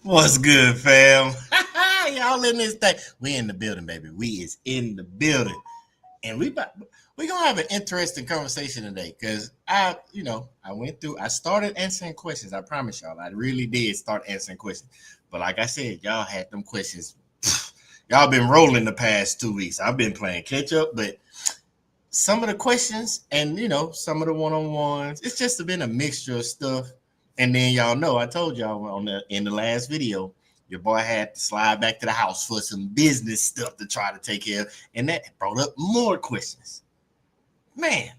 What's good, fam? Y'all in this thing. We in the building, baby. We is in the building. And we gonna have an interesting conversation today because I started answering questions. I promise y'all, I really did start answering questions. But like I said, y'all had them questions. Y'all been rolling the past 2 weeks. I've been playing catch up, but some of the questions and some of the one-on-ones, it's just been a mixture of stuff. And then y'all know I told y'all in the last video, your boy had to slide back to the house for some business stuff to try to take care of, and that brought up more questions. Man,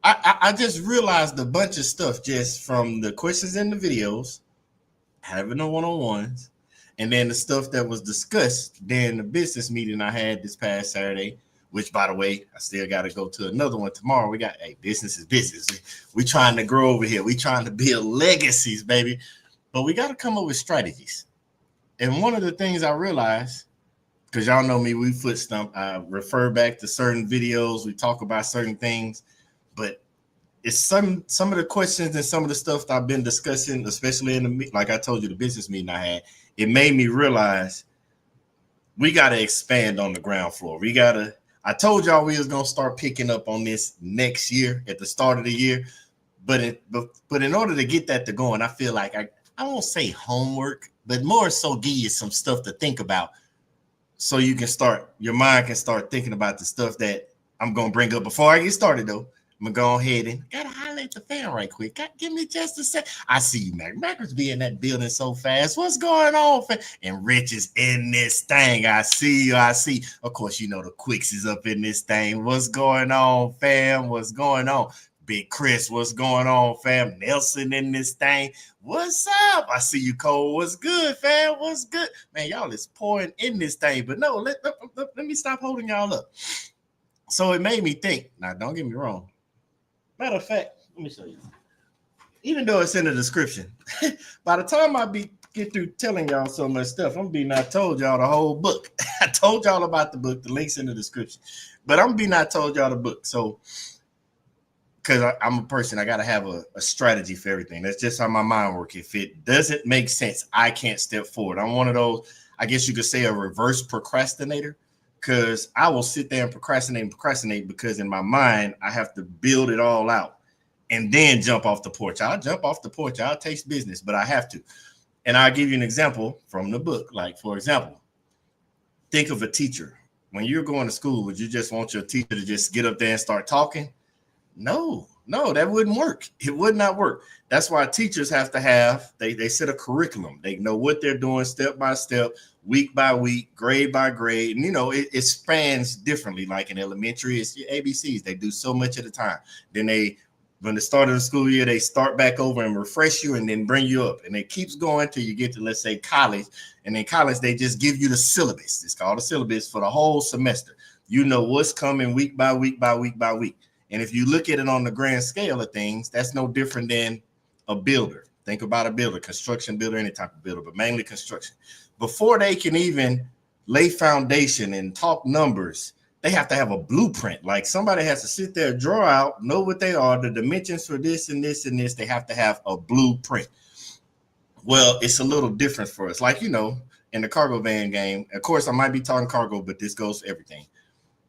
I just realized a bunch of stuff just from the questions in the videos, having the one-on-ones, and then the stuff that was discussed during the business meeting I had this past Saturday. Which, by the way, I still got to go to another one tomorrow. We got, hey, business is business. We trying to grow over here. We trying to build legacies, baby. But we got to come up with strategies. And one of the things I realized, because y'all know me, we foot stump. I refer back to certain videos. We talk about certain things, but it's some of the questions and some of the stuff that I've been discussing, especially in the, like I told you, the business meeting I had. It made me realize we got to expand on the ground floor. We got to. I told y'all we was gonna start picking up on this next year at the start of the year, but in order to get that to going, I feel like I won't say homework, but more so give you some stuff to think about, so you can start your mind can start thinking about the stuff that I'm gonna bring up before I get started though. I'm gonna go ahead and gotta highlight the fan right quick. Give me just a sec. I see you, Mac. Mac's be in that building so fast. What's going on, fam? And Rich is in this thing. I see you. I see. Of course, you know the Quicks is up in this thing. What's going on, fam? What's going on? Big Chris, what's going on, fam? Nelson in this thing. What's up? I see you, Cole. What's good, fam? What's good? Man, y'all is pouring in this thing. But no, let me stop holding y'all up. So it made me think. Now, don't get me wrong. Matter of fact, let me show you. Even though it's in the description, by the time get through telling y'all so much stuff, I'm be not told y'all the whole book. I told y'all about the book. The link's in the description, but I'm be not told y'all the book. So, because I'm a person, I got to have a strategy for everything. That's just how my mind works. If it doesn't make sense, I can't step forward. I'm one of those. I guess you could say a reverse procrastinator, because I will sit there and procrastinate because in my mind I have to build it all out and then jump off the porch. I'll jump off the porch. I'll taste business, but I have to. And I'll give you an example from the book. Like, for example, think of a teacher. When you're going to school, would you just want your teacher to just get up there and start talking? No, that wouldn't work. It would not work. That's why teachers have to have, they set a curriculum. They know what they're doing step by step, week by week, grade by grade. And, it spans differently. Like in elementary, it's your ABCs. They do so much at a time. Then when the start of the school year, they start back over and refresh you and then bring you up. And it keeps going till you get to, let's say, college. And in college, they just give you the syllabus. It's called a syllabus for the whole semester. You know what's coming week by week by week by week. And if you look at it on the grand scale of things, that's no different than a builder. Think about a builder, construction builder, any type of builder, but mainly construction. Before they can even lay foundation and talk numbers, they have to have a blueprint. Like somebody has to sit there, draw out, know what they are, the dimensions for this and this and this. They have to have a blueprint. Well, it's a little different for us. Like, in the cargo van game, of course, I might be talking cargo, but this goes for everything.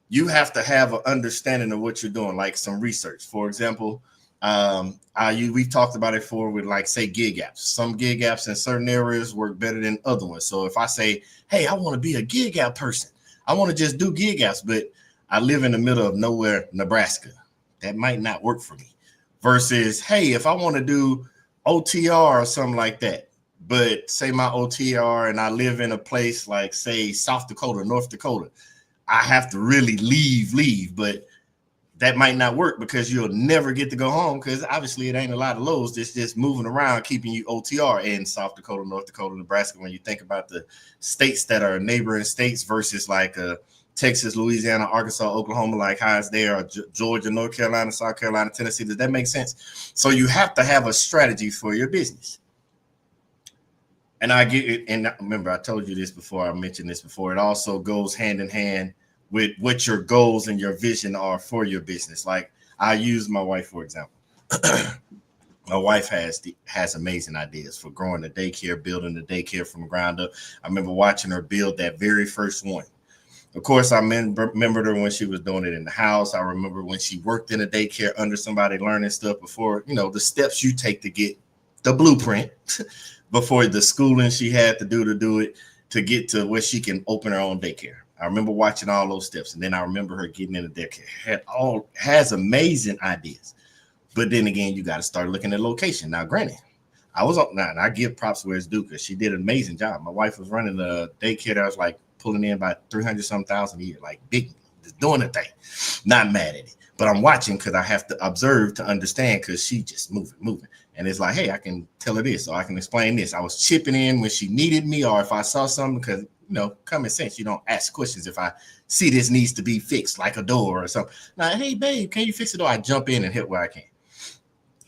You have to have an understanding of what you're doing, like some research. For example, we've talked about it before with, like, say, gig apps. Some gig apps in certain areas work better than other ones. So if I say, hey, I want to be a gig app person, I want to just do gig apps, but I live in the middle of nowhere, Nebraska, that might not work for me. Versus, hey, if I want to do OTR or something like that, but say my OTR and I live in a place like, say, South Dakota, North Dakota, I have to really leave, but that might not work because you'll never get to go home because obviously it ain't a lot of loads. It's just moving around, keeping you OTR in South Dakota, North Dakota, Nebraska. When you think about the states that are neighboring states versus like Texas, Louisiana, Arkansas, Oklahoma, like how it's there, or Georgia, North Carolina, South Carolina, Tennessee. Does that make sense? So you have to have a strategy for your business. And I get it. And remember, I told you this before. I mentioned this before. It also goes hand in hand with what your goals and your vision are for your business. Like I use my wife, for example. My wife has amazing ideas for growing the daycare, building the daycare from the ground up. I remember watching her build that very first one. Of course, I remembered her when she was doing it in the house. I remember when she worked in a daycare under somebody learning stuff before, the steps you take to get the blueprint before the schooling she had to do it to get to where she can open her own daycare. I remember watching all those steps, and then I remember her getting into daycare. Has amazing ideas, but then again, you got to start looking at location. Now, granted, I was on now, and I give props where it's due because she did an amazing job. My wife was running a daycare that was like pulling in about 300 some thousand a year, like big, just doing a thing. Not mad at it, but I'm watching because I have to observe to understand because she just moving. And it's like, hey, I can tell her this, or I can explain this. I was chipping in when she needed me, or if I saw something, because common sense, you don't ask questions. If I see this needs to be fixed, like a door or something, now, hey, babe, can you fix it? Or I jump in and help where I can.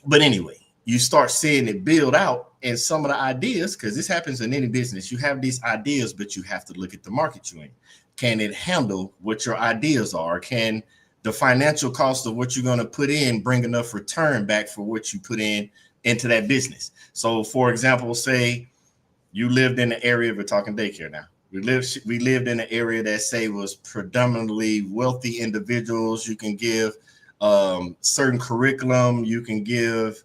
But anyway, you start seeing it build out, and some of the ideas, because this happens in any business, you have these ideas, but you have to look at the market you're in. Can it handle what your ideas are? Can the financial cost of what you're going to put in bring enough return back for what you put in into that business? So, for example, say you lived in the area, we're talking daycare now. We lived in an area that say was predominantly wealthy individuals. You can give certain curriculum, you can give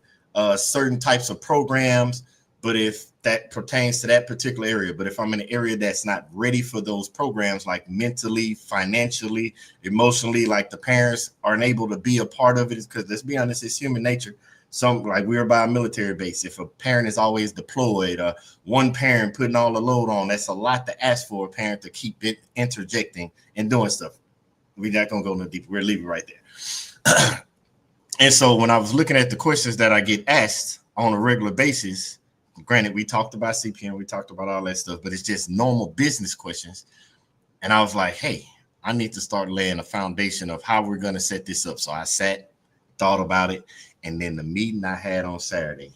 certain types of programs, but if that pertains to that particular area, but if I'm in an area that's not ready for those programs, like mentally, financially, emotionally, like the parents aren't able to be a part of it, because let's be honest, it's human nature. Some, like we were by a military base, if a parent is always deployed, one parent putting all the load on, that's a lot to ask for a parent to keep it interjecting and doing stuff. We're not gonna go no deeper. We're leaving right there. And so when I was looking at the questions that I get asked on a regular basis, granted, we talked about CPM, we talked about all that stuff, but it's just normal business questions. And I was like, hey, I need to start laying a foundation of how we're going to set this up. So I sat, thought about it, and then the meeting I had on Saturday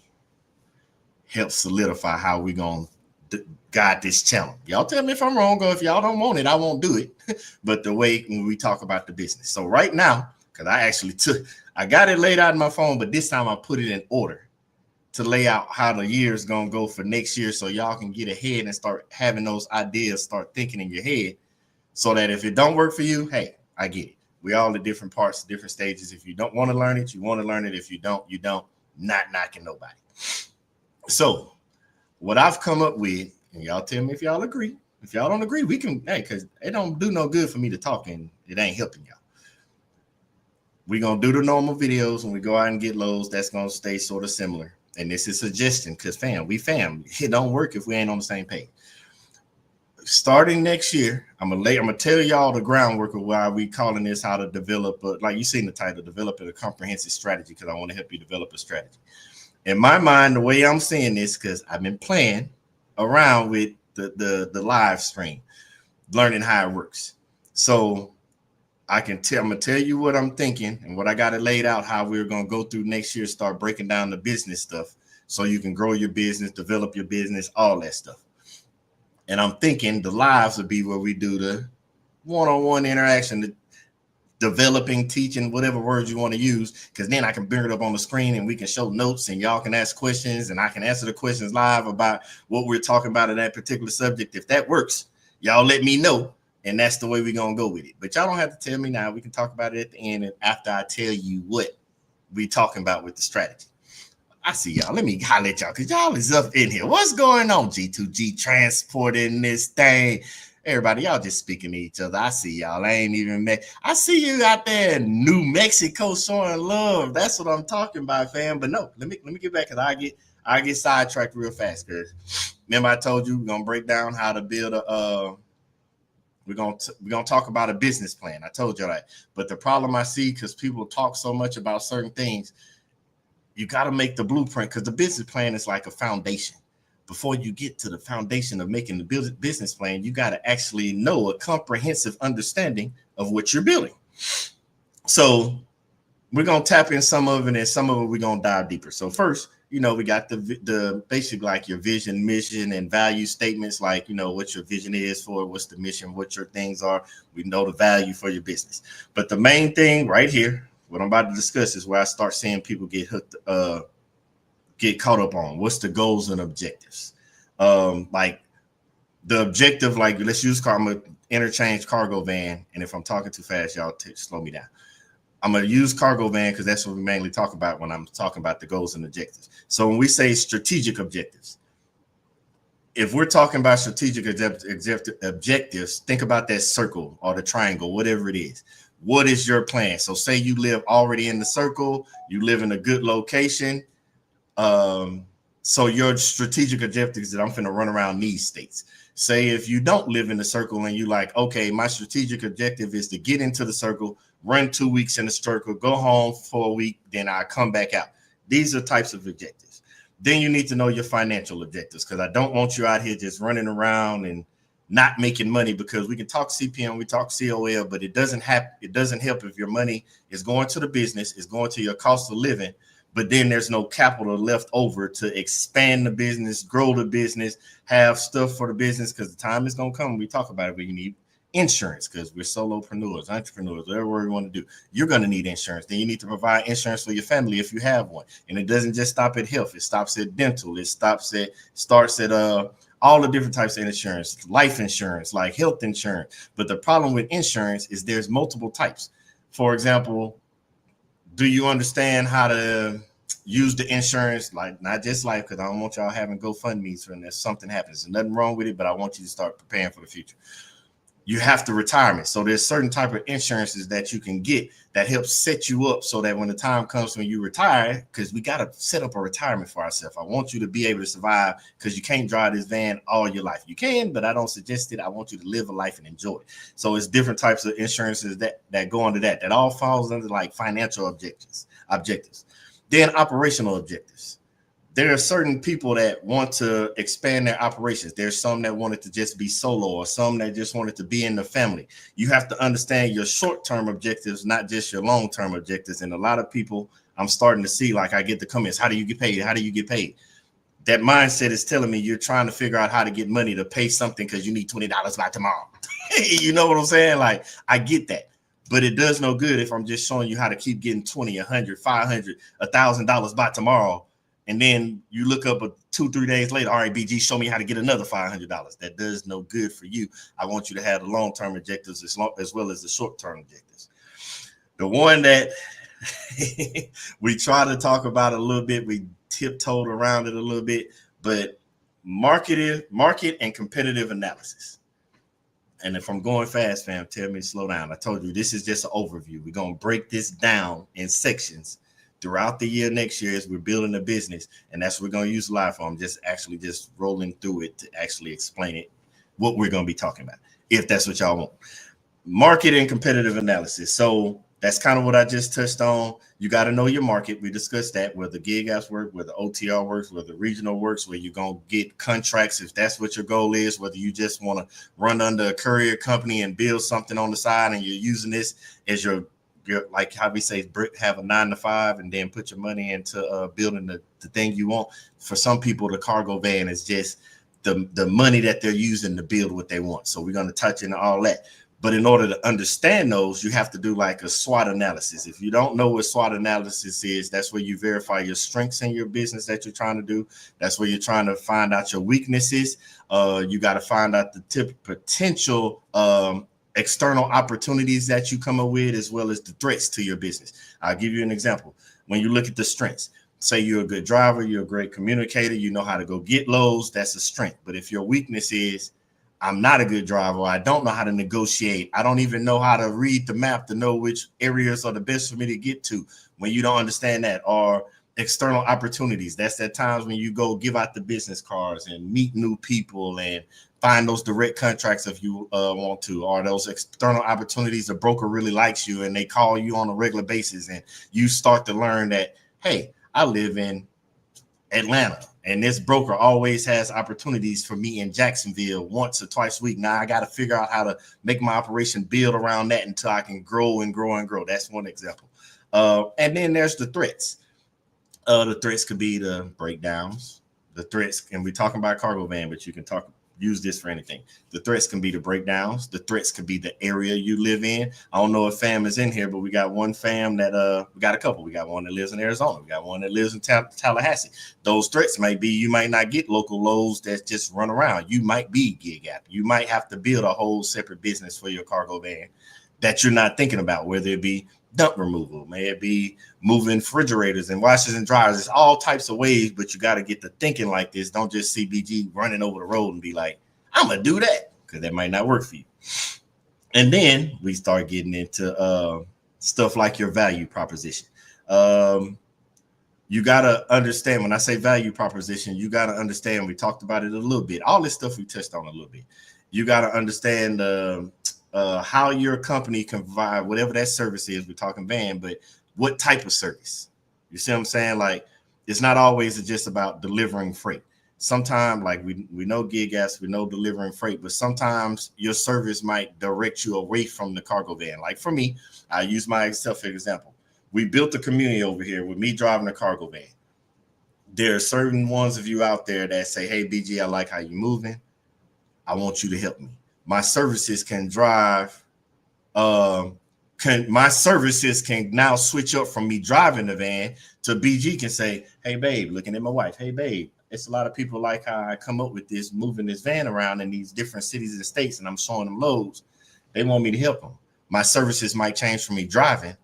helped solidify how we're going to guide this channel. Y'all tell me if I'm wrong, or if y'all don't want it, I won't do it. But the way when we talk about the business. So right now, because I got it laid out in my phone, but this time I put it in order to lay out how the year is going to go for next year, so y'all can get ahead and start having those ideas, start thinking in your head, so that if it don't work for you, hey, I get it. We all at different parts, different stages. If you don't want to learn it, you want to learn it. If you don't, you don't. Not knocking nobody. So what I've come up with, and y'all tell me if y'all agree. If y'all don't agree, we can, hey, because it don't do no good for me to talk and it ain't helping y'all. We're going to do the normal videos when we go out and get loads. That's going to stay sort of similar. And this is a suggestion because we fam. It don't work if we ain't on the same page. Starting next year, I'm gonna tell y'all the groundwork of why we calling this how to develop, like you seen the title, developing a comprehensive strategy, because I want to help you develop a strategy. In my mind, the way I'm seeing this, because I've been playing around with the live stream, learning how it works. So I'm gonna tell you what I'm thinking and what I got it laid out, how we're gonna go through next year, start breaking down the business stuff so you can grow your business, develop your business, all that stuff. And I'm thinking the lives would be where we do the one-on-one interaction, the developing, teaching, whatever words you want to use, because then I can bring it up on the screen and we can show notes and y'all can ask questions and I can answer the questions live about what we're talking about in that particular subject. If that works, y'all let me know. And that's the way we're going to go with it. But y'all don't have to tell me now. We can talk about it at the end and after I tell you what we talking about with the strategy. I see y'all. Let me holler at y'all because y'all is up in here. What's going on? G2G transporting this thing. Everybody, y'all just speaking to each other. I see y'all. I ain't even met. I see you out there in New Mexico showing love. That's what I'm talking about, fam. But no, let me get back because I get sidetracked real fast. Cause remember I told you we're gonna break down how to build a we're gonna talk about a business plan. I told you that. But the problem I see, because people talk so much about certain things, you got to make the blueprint, because the business plan is like a foundation. Before you get to the foundation of making the business plan, you got to actually know a comprehensive understanding of what you're building. So we're going to tap in some of it, and some of it we're going to dive deeper. So first, we got the basic, like your vision, mission, and value statements, like, what your vision is for, what's the mission, what your things are. We know the value for your business. But the main thing right here, what I'm about to discuss, is where I start seeing people get hooked, get caught up on? What's the goals and objectives? Like the objective, like let's use I'm gonna interchange cargo van, and if I'm talking too fast, y'all slow me down. I'm gonna use cargo van because that's what we mainly talk about when I'm talking about the goals and objectives. So when we say strategic objectives, if we're talking about strategic objectives, think about that circle or the triangle, whatever it is. What is your plan? So say you live already in the circle, you live in a good location. So your strategic objectives that I'm finna run around these states. Say if you don't live in the circle and you like, okay, my strategic objective is to get into the circle, run 2 weeks in the circle, go home for a week, then I come back out. These are types of objectives. Then you need to know your financial objectives, because I don't want you out here just running around and not making money, because we can talk CPM, we talk COL, but it doesn't help if your money is going to the business, is going to your cost of living, but then there's no capital left over to expand the business, grow the business, have stuff for the business, because the time is going to come. We talk about it, but you need insurance, because we're solopreneurs, entrepreneurs, whatever we want to do. You're going to need insurance. Then you need to provide insurance for your family if you have one. And it doesn't just stop at health. It stops at dental. It starts at all the different types of insurance, life insurance, like health insurance. But the problem with insurance is there's multiple types. For example, do you understand how to use the insurance, like not just life, because I don't want y'all having GoFundMe's when there's something happens. There's nothing wrong with it, but I want you to start preparing for the future. You have to retirement. So there's certain type of insurances that you can get that helps set you up so that when the time comes when you retire, because we got to set up a retirement for ourselves. I want you to be able to survive, because you can't drive this van all your life. You can, but I don't suggest it. I want you to live a life and enjoy it. So it's different types of insurances that go under that. That all falls under like financial objectives. Then operational objectives. There are certain people that want to expand their operations. There's some that want it to just be solo, or some that just want it to be in the family. You have to understand your short-term objectives, not just your long-term objectives. And a lot of people I'm starting to see, like I get the comments, how do you get paid? How do you get paid? That mindset is telling me you're trying to figure out how to get money to pay something because you need $20 by tomorrow. You know what I'm saying? Like, I get that. But it does no good if I'm just showing you how to keep getting $20, $100, $500, $1,000 by tomorrow. And then you look up 2-3 days later, all right, BG, show me how to get another $500. That does no good for you. I want you to have the long-term objectives as well as the short-term objectives. The one that we try to talk about a little bit, we tiptoed around it a little bit, but market and competitive analysis. And if I'm going fast, fam, tell me to slow down. I told you this is just an overview. We're going to break this down in sections throughout the year next year as we're building a business. And that's what we're going to use live for. I'm just rolling through it to actually explain it, what we're going to be talking about, if that's what y'all want. Market and competitive analysis. So that's kind of what I just touched on. You got to know your market. We discussed that, where the gig apps work, where the OTR works, where the regional works, where you're going to get contracts if that's what your goal is, whether you just want to run under a courier company and build something on the side and you're using this as your like how we say, have a 9-to-5 and then put your money into building the thing you want. For some people, the cargo van is just the money that they're using to build what they want. So we're going to touch into all that. But in order to understand those, you have to do like a SWOT analysis. If you don't know what SWOT analysis is, that's where you verify your strengths in your business that you're trying to do. That's where you're trying to find out your weaknesses. You got to find out the potential external opportunities that you come up with, as well as the threats to your business. I'll give you an example. When you look at the strengths, say you're a good driver, you're a great communicator, you know how to go get loads, that's a strength. But if your weakness is, I'm not a good driver, I don't know how to negotiate, I don't even know how to read the map to know which areas are the best for me to get to, when you don't understand that, or external opportunities, that's at times when you go give out the business cards and meet new people and find those direct contracts if you want to, or those external opportunities. The broker really likes you and they call you on a regular basis, and you start to learn that, hey, I live in Atlanta and this broker always has opportunities for me in Jacksonville once or twice a week. Now I got to figure out how to make my operation build around that until I can grow and grow and grow. That's one example. And then there's the threats. The threats could be the breakdowns. The threats, and we're talking about cargo van, but you can talk use this for anything. The threats can be the breakdowns. The threats could be the area you live in. I don't know if fam is in here, but we got one fam that we got a couple. We got one that lives in Arizona. We got one that lives in Tallahassee. Those threats might be you might not get local loads that just run around. You might be gig app. You might have to build a whole separate business for your cargo van that you're not thinking about, whether it be dump removal, may it be moving refrigerators and washers and dryers. There's all types of ways, but you got to get to thinking like this. Don't just see BG running over the road and be like, I'm gonna do that, because that might not work for you. And then we start getting into stuff like your value proposition. You got to understand, when I say value proposition, you got to understand, we talked about it a little bit. All this stuff we touched on a little bit. You got to understand how your company can provide whatever that service is. We're talking van, but what type of service? You see what I'm saying? Like, it's not always just about delivering freight. Sometimes, like we know gig apps, we know delivering freight, but sometimes your service might direct you away from the cargo van. Like for me, I use myself for example. We built a community over here with me driving a cargo van. There are certain ones of you out there that say, hey, BG, I like how you're moving. I want you to help me. My services can drive. My services can now switch up from me driving the van to BG can say, hey, babe, looking at my wife. Hey, babe, it's a lot of people like how I come up with this, moving this van around in these different cities and states, and I'm showing them loads. They want me to help them. My services might change from me driving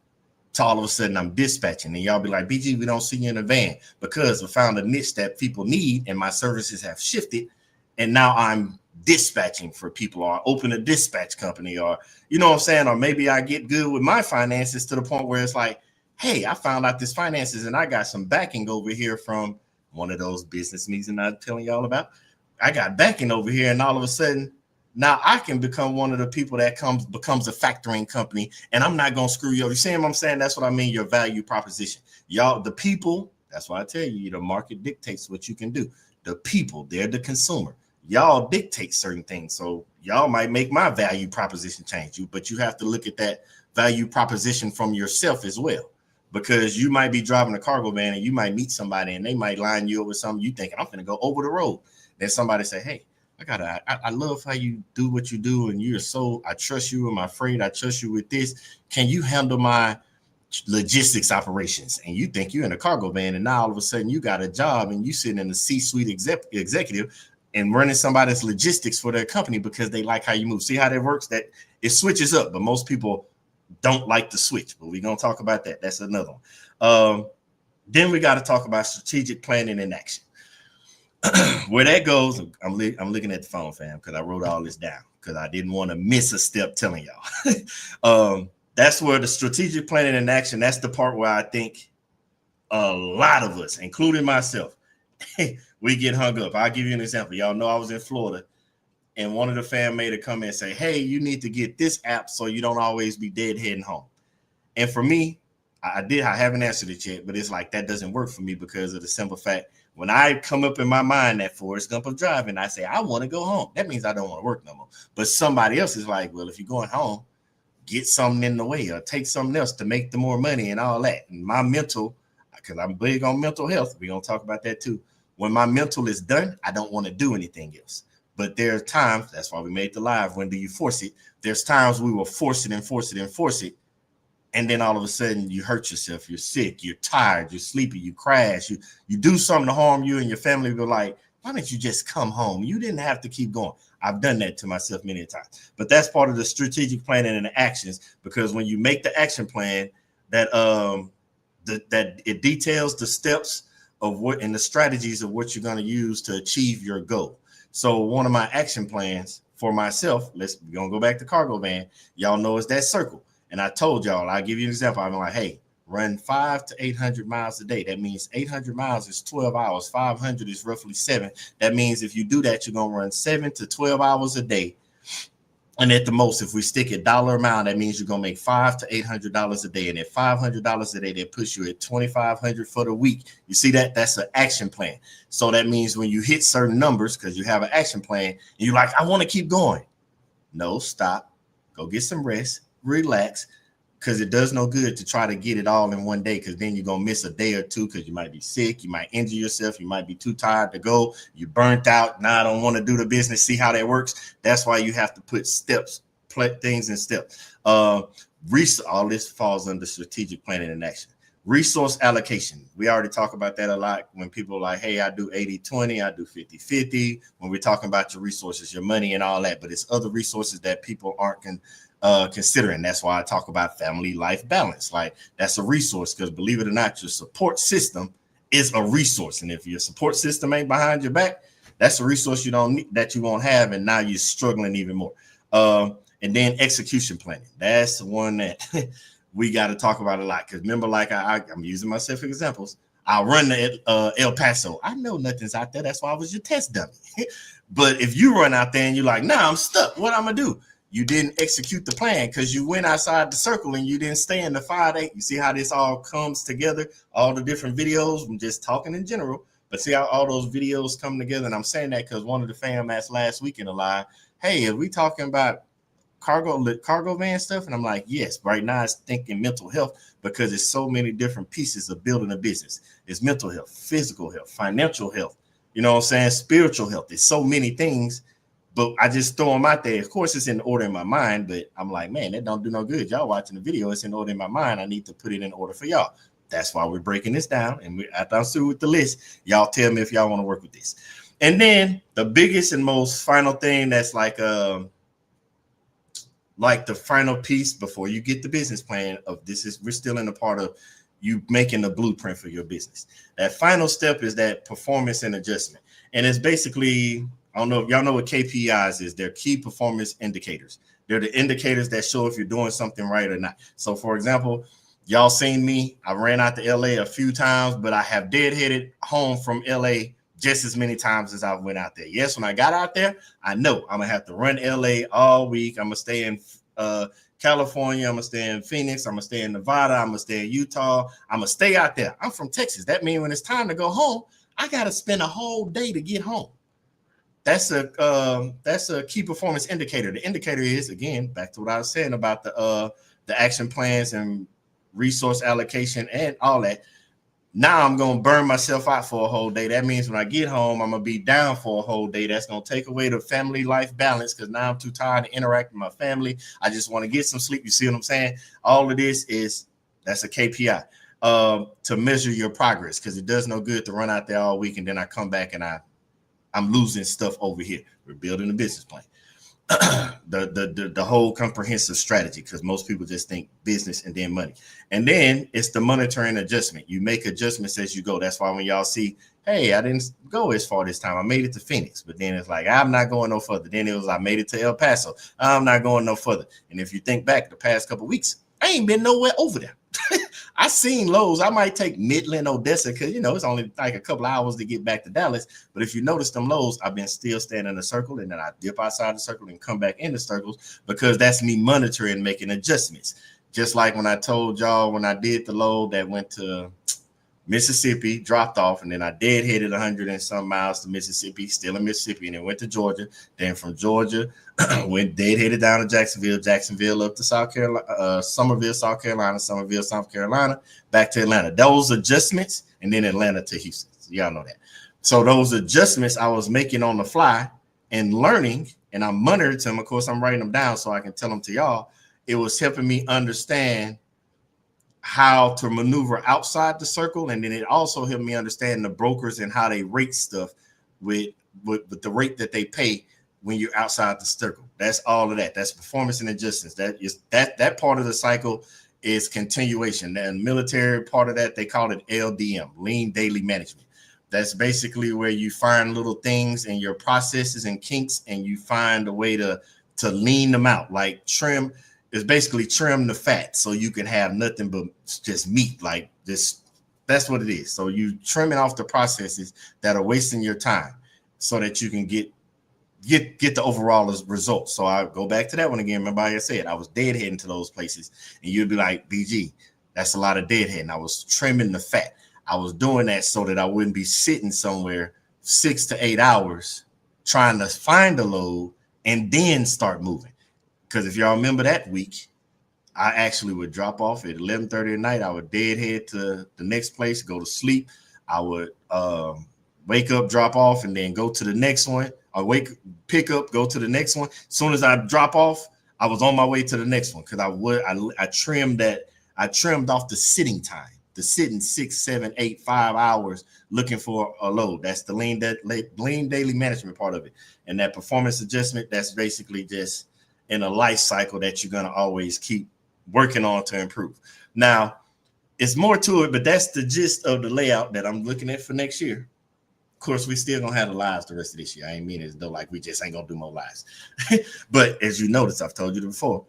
to all of a sudden I'm dispatching. And y'all be like, BG, we don't see you in a van, because we found a niche that people need and my services have shifted. And now I'm dispatching for people, or open a dispatch company, or, you know what I'm saying? Or maybe I get good with my finances to the point where it's like, hey, I found out this finances and I got some backing over here from one of those business meetings I'm telling y'all about. I got backing over here, and all of a sudden now I can become one of the people that becomes a factoring company, and I'm not going to screw you over. You see what I'm saying? That's what I mean, your value proposition. Y'all, the people, that's why I tell you, the market dictates what you can do. The people, they're the consumer. Y'all dictate certain things. So y'all might make my value proposition change you, but you have to look at that value proposition from yourself as well. Because you might be driving a cargo van and you might meet somebody and they might line you up with something you think, I'm going to go over the road. Then somebody say, hey, I love how you do what you do, and you're so, I trust you in my freight. I trust you with this. Can you handle my logistics operations? And you think you're in a cargo van, and now all of a sudden you got a job and you sitting in the C-suite executive and running somebody's logistics for their company because they like how you move. See how that works? That it switches up, but most people don't like to switch, but we're going to talk about that. That's another one. Then we got to talk about strategic planning and action. Where that goes, I'm looking at the phone, fam, because I wrote all this down because I didn't want to miss a step telling y'all. That's where the strategic planning and action, that's the part where I think a lot of us, including myself, we get hung up. I'll give you an example. Y'all know I was in Florida, and one of the fam made a comment and say, hey, you need to get this app so you don't always be dead heading home. And for me, I haven't answered it yet, but it's like that doesn't work for me because of the simple fact, when I come up in my mind that Forrest Gump of driving, I say, I want to go home. That means I don't want to work no more. But somebody else is like, well, if you're going home, get something in the way or take something else to make the more money and all that. And my mental, because I'm big on mental health, we're going to talk about that too. When my mental is done, I don't want to do anything else. But there are times, that's why we made the live, when do you force it? There's times we will force it and force it and force it. And then all of a sudden you hurt yourself. You're sick. You're tired. You're sleepy. You crash. You do something to harm you, and your family will be like, why don't you just come home? You didn't have to keep going. I've done that to myself many times. But that's part of the strategic planning and the actions, because when you make the action plan, that it details the steps of what and the strategies of what you're going to use to achieve your goal. So one of my action plans for myself, we're going to go back to cargo van. Y'all know it's that circle. And I told y'all, I'll give you an example. I'm like, hey, run 500 to 800 miles a day. That means 800 miles is 12 hours. 500 is roughly 7. That means if you do that, you're going to run 7 to 12 hours a day. And at the most, if we stick a dollar amount, that means you're going to make $500 to $800 a day. And at $500 a day, that puts you at $2,500 for the week. You see that? That's an action plan. So that means when you hit certain numbers, because you have an action plan, and you're like, I want to keep going. No, stop. Go get some rest. Relax, because it does no good to try to get it all in one day, because then you're going to miss a day or two because you might be sick, you might injure yourself, you might be too tired to go, you burnt out, now I don't want to do the business, see how that works. That's why you have to put steps, things in steps. All this falls under strategic planning and action. Resource allocation. We already talk about that a lot when people are like, hey, I do 80-20, I do 50-50. When we're talking about your resources, your money and all that, but it's other resources that people aren't considering. That's why I talk about family life balance. Like, that's a resource, because believe it or not, your support system is a resource. And if your support system ain't behind your back, that's a resource you don't need, that you won't have. And now you're struggling even more. And then execution planning. That's the one that we got to talk about a lot. Because remember, like I'm using myself as examples. I run to El Paso. I know nothing's out there. That's why I was your test dummy. But if you run out there and you're like, nah, I'm stuck, what I'm going to do? You didn't execute the plan because you went outside the circle and you didn't stay in the 5-8. You see how this all comes together? All the different videos. I'm just talking in general. But see how all those videos come together? And I'm saying that because one of the fam asked last week in the live, hey, are we talking about cargo van stuff? And I'm like, yes, right now it's thinking mental health, because it's so many different pieces of building a business. It's mental health, physical health, financial health, you know what I'm saying, spiritual health. It's so many things, but I just throw them out there. Of course, it's in order in my mind, but I'm like, man, that don't do no good. Y'all watching the video, it's in order in my mind. I need to put it in order for y'all. That's why we're breaking this down. And after I'm through with the list, y'all tell me if y'all want to work with this. And then the biggest and most final thing that's like the final piece before you get the business plan of this is, we're still in the part of you making the blueprint for your business. That final step is that performance and adjustment. And it's basically, I don't know if y'all know what KPIs is. They're key performance indicators. They're the indicators that show if you're doing something right or not. So for example, y'all seen me, I ran out to LA a few times, but I have deadheaded home from LA just as many times as I went out there. Yes, when I got out there, I know I'm gonna have to run LA all week. I'm gonna stay in California. I'm gonna stay in Phoenix. I'm gonna stay in Nevada. I'm gonna stay in Utah. I'm gonna stay out there. I'm from Texas. That means when it's time to go home, I gotta spend a whole day to get home. That's a key performance indicator. The indicator is, again, back to what I was saying about the action plans and resource allocation and all that. Now I'm going to burn myself out for a whole day. That means when I get home, I'm going to be down for a whole day. That's going to take away the family life balance, because now I'm too tired to interact with my family. I just want to get some sleep. You see what I'm saying? All of this that's a KPI to measure your progress, because it does no good to run out there all week and then I come back and I'm losing stuff over here. We're building a business plan. the whole comprehensive strategy, because most people just think business and then money. And then it's the monitoring adjustment. You make adjustments as you go. That's why when y'all see, hey, I didn't go as far this time, I made it to Phoenix, but then it's like, I'm not going no further. Then it was, I made it to El Paso, I'm not going no further. And if you think back the past couple of weeks, I ain't been nowhere over there. I seen Lowe's. I might take Midland, Odessa, because it's only like a couple hours to get back to Dallas. But if you notice them Lowe's, I've been still standing in a circle, and then I dip outside the circle and come back in the circles, because that's me monitoring, making adjustments. Just like when I told y'all when I did the load that went to Mississippi, dropped off, and then I deadheaded 100 and some miles to Mississippi, still in Mississippi, and then went to Georgia. Then from Georgia, went deadheaded down to Jacksonville up to South Carolina, Summerville, South Carolina, South Carolina, back to Atlanta. Those adjustments, and then Atlanta to Houston. So y'all know that. So those adjustments I was making on the fly and learning, and I'm monitoring them. Of course, I'm writing them down so I can tell them to y'all. It was helping me understand how to maneuver outside the circle, and then it also helped me understand the brokers and how they rate stuff with the rate that they pay when you're outside the circle. That's all of that. That's performance and adjustments. That part of the cycle is continuation. And military part of that, they call it LDM, lean daily management. That's basically where you find little things in your processes and kinks, and you find a way to lean them out, like trim. Is basically trim the fat so you can have nothing but just meat, like this. That's what it is. So you trimming off the processes that are wasting your time so that you can get the overall results. So I go back to that one again. Remember I said I was deadheading to those places, and you'd be like, BG, that's a lot of deadheading. I was trimming the fat. I was doing that so that I wouldn't be sitting somewhere 6 to 8 hours trying to find a load and then start moving. Because if y'all remember that week, I actually would drop off at 11:30 at night. I would deadhead to the next place, go to sleep. I would wake up, drop off, and then go to the next one. Pick up, go to the next one. As soon as I drop off, I was on my way to the next one because I trimmed off the sitting time, the sitting 6, 7, 8, 5 hours looking for a load. That's the lean daily management part of it. And that performance adjustment, that's basically just in a life cycle that you're going to always keep working on to improve. Now, it's more to it, but that's the gist of the layout that I'm looking at for next year. Of course, we still gonna have the lives the rest of this year. I ain't mean as though like we just ain't gonna do more lives. But as you notice, I've told you before,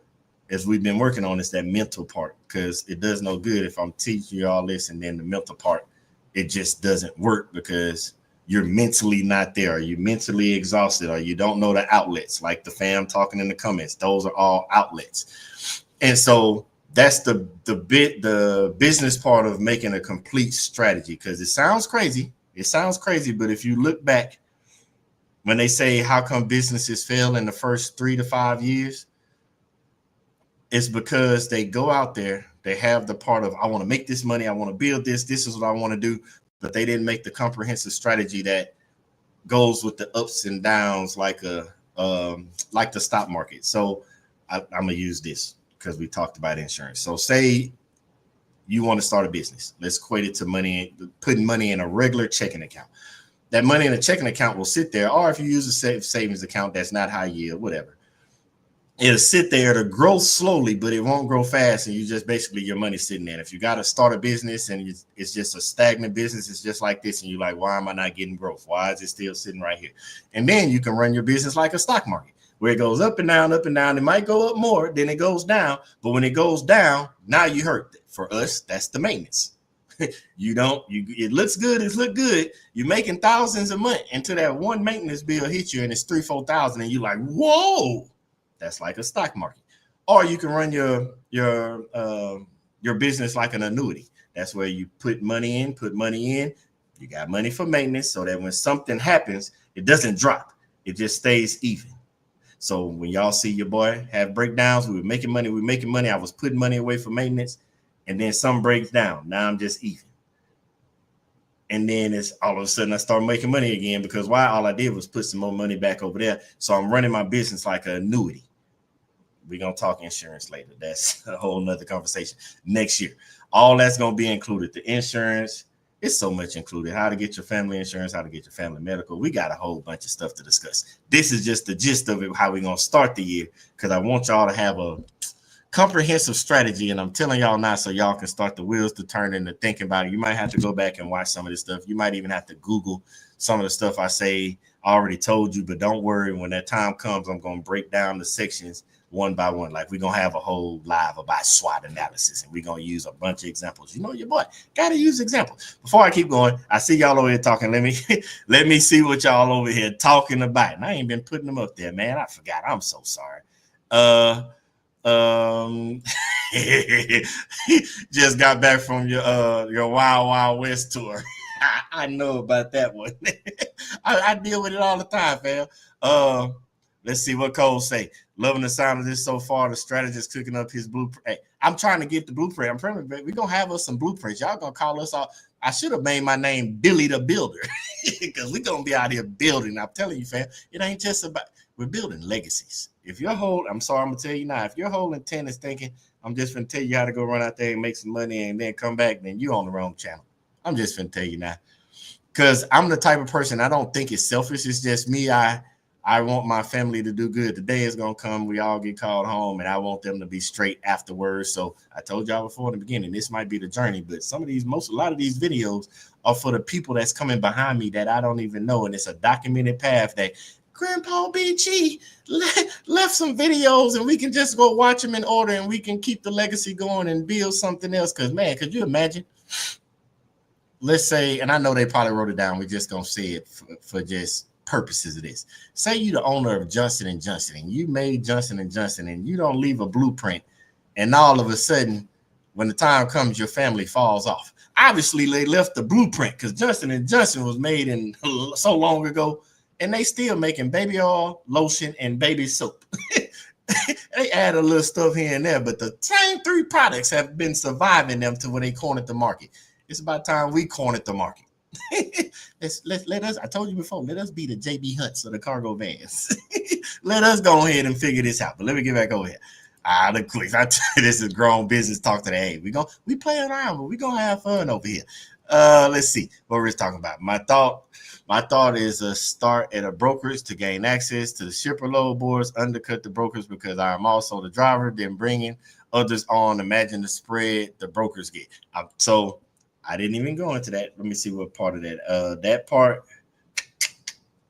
as we've been working on, it's that mental part, because it does no good if I'm teaching you all this and then the mental part, it just doesn't work because you're mentally not there, or you're mentally exhausted, or you don't know the outlets, like the fam talking in the comments. Those are all outlets. And so that's the business part of making a complete strategy, because it sounds crazy. It sounds crazy, but if you look back, when they say how come businesses fail in the first 3 to 5 years, it's because they go out there, they have the part of, I want to make this money, I want to build this is what I want to do, but they didn't make the comprehensive strategy that goes with the ups and downs like the stock market. So I'm gonna use this because we talked about insurance. So say you want to start a business. Let's equate it to money, putting money in a regular checking account. That money in a checking account will sit there, or if you use a savings account that's not high yield, whatever, it'll sit there to grow slowly, but it won't grow fast. And you just basically your money sitting there. If you got to start a business and it's just a stagnant business, it's just like this, and you're like, why am I not getting growth? Why is it still sitting right here? And then you can run your business like a stock market, where it goes up and down, up and down. It might go up more, then it goes down. But when it goes down, now you hurt. For us, that's the maintenance. It looks good, it's look good. You're making thousands a month until that one maintenance bill hits you and it's 3,000-4,000, and you're like, whoa, that's like a stock market. Or you can run your business like an annuity. That's where you put money in, you got money for maintenance, so that when something happens, it doesn't drop, it just stays even. So when y'all see your boy have breakdowns, we were making money, I was putting money away for maintenance, and then some breaks down. Now I'm just even. And then it's all of a sudden I start making money again, because why? All I did was put some more money back over there. So I'm running my business like an annuity. We're going to talk insurance later. That's a whole nother conversation next year. All that's going to be included. The insurance, it's so much included. How to get your family insurance, how to get your family medical. We got a whole bunch of stuff to discuss. This is just the gist of it, how we're going to start the year, because I want y'all to have a comprehensive strategy, and I'm telling y'all now so y'all can start the wheels to turn into thinking about it. You might have to go back and watch some of this stuff. You might even have to Google some of the stuff I say. I already told you, but don't worry. When that time comes, I'm going to break down the sections one by one. Like we're going to have a whole live about SWOT analysis, and we're going to use a bunch of examples. You know, your boy got to use examples. Before I keep going, I see y'all over here talking. Let me see what y'all over here talking about. And I ain't been putting them up there, man. I forgot. I'm so sorry. Just got back from your Wild Wild West tour. I know about that one. I deal with it all the time, fam. Let's see what Cole say. Loving the sound of this so far. The strategist cooking up his blueprint. Hey, I'm trying to get the blueprint. I'm praying we're gonna have us some blueprints. Y'all gonna call us all. I should have made my name Billy the Builder, because we're gonna be out here building. I'm telling you, fam, it ain't just about, we're building legacies. If your whole, I'm sorry, I'm gonna tell you now, if your whole intent is thinking, I'm just gonna tell you how to go run out there and make some money and then come back, then you're on the wrong channel. I'm just gonna tell you now, because I'm the type of person, I don't think it's selfish. It's just me. I want my family to do good. The day is gonna come, we all get called home, and I want them to be straight afterwards. So I told y'all before in the beginning, this might be the journey, but a lot of these videos are for the people that's coming behind me that I don't even know, and it's a documented path that Grandpa BG left some videos, and we can just go watch them in order, and we can keep the legacy going and build something else. Because, man, could you imagine? Let's say, and I know they probably wrote it down, we're just going to say it for just purposes of this. Say you're the owner of Johnson & Johnson, and you made Johnson & Johnson, and you don't leave a blueprint, and all of a sudden, when the time comes, your family falls off. Obviously, they left the blueprint, because Johnson & Johnson was made in so long ago, and they still making baby oil, lotion, and baby soap. They add a little stuff here and there, but the same 3 products have been surviving them to where they cornered the market. It's about time we cornered the market. Let us. I told you before. Let us be the JB Hunts of the cargo vans. Let us go ahead and figure this out. But let me get back over here. The quick. This is grown business talk today. Hey, we play around, but we gonna have fun over here. Let's see what we're talking about. My thought is a start at a brokerage to gain access to the shipper load boards, undercut the brokers because I am also the driver, then bringing others on. Imagine the spread the brokers get. So I didn't even go into that. Let me see what part of that. That part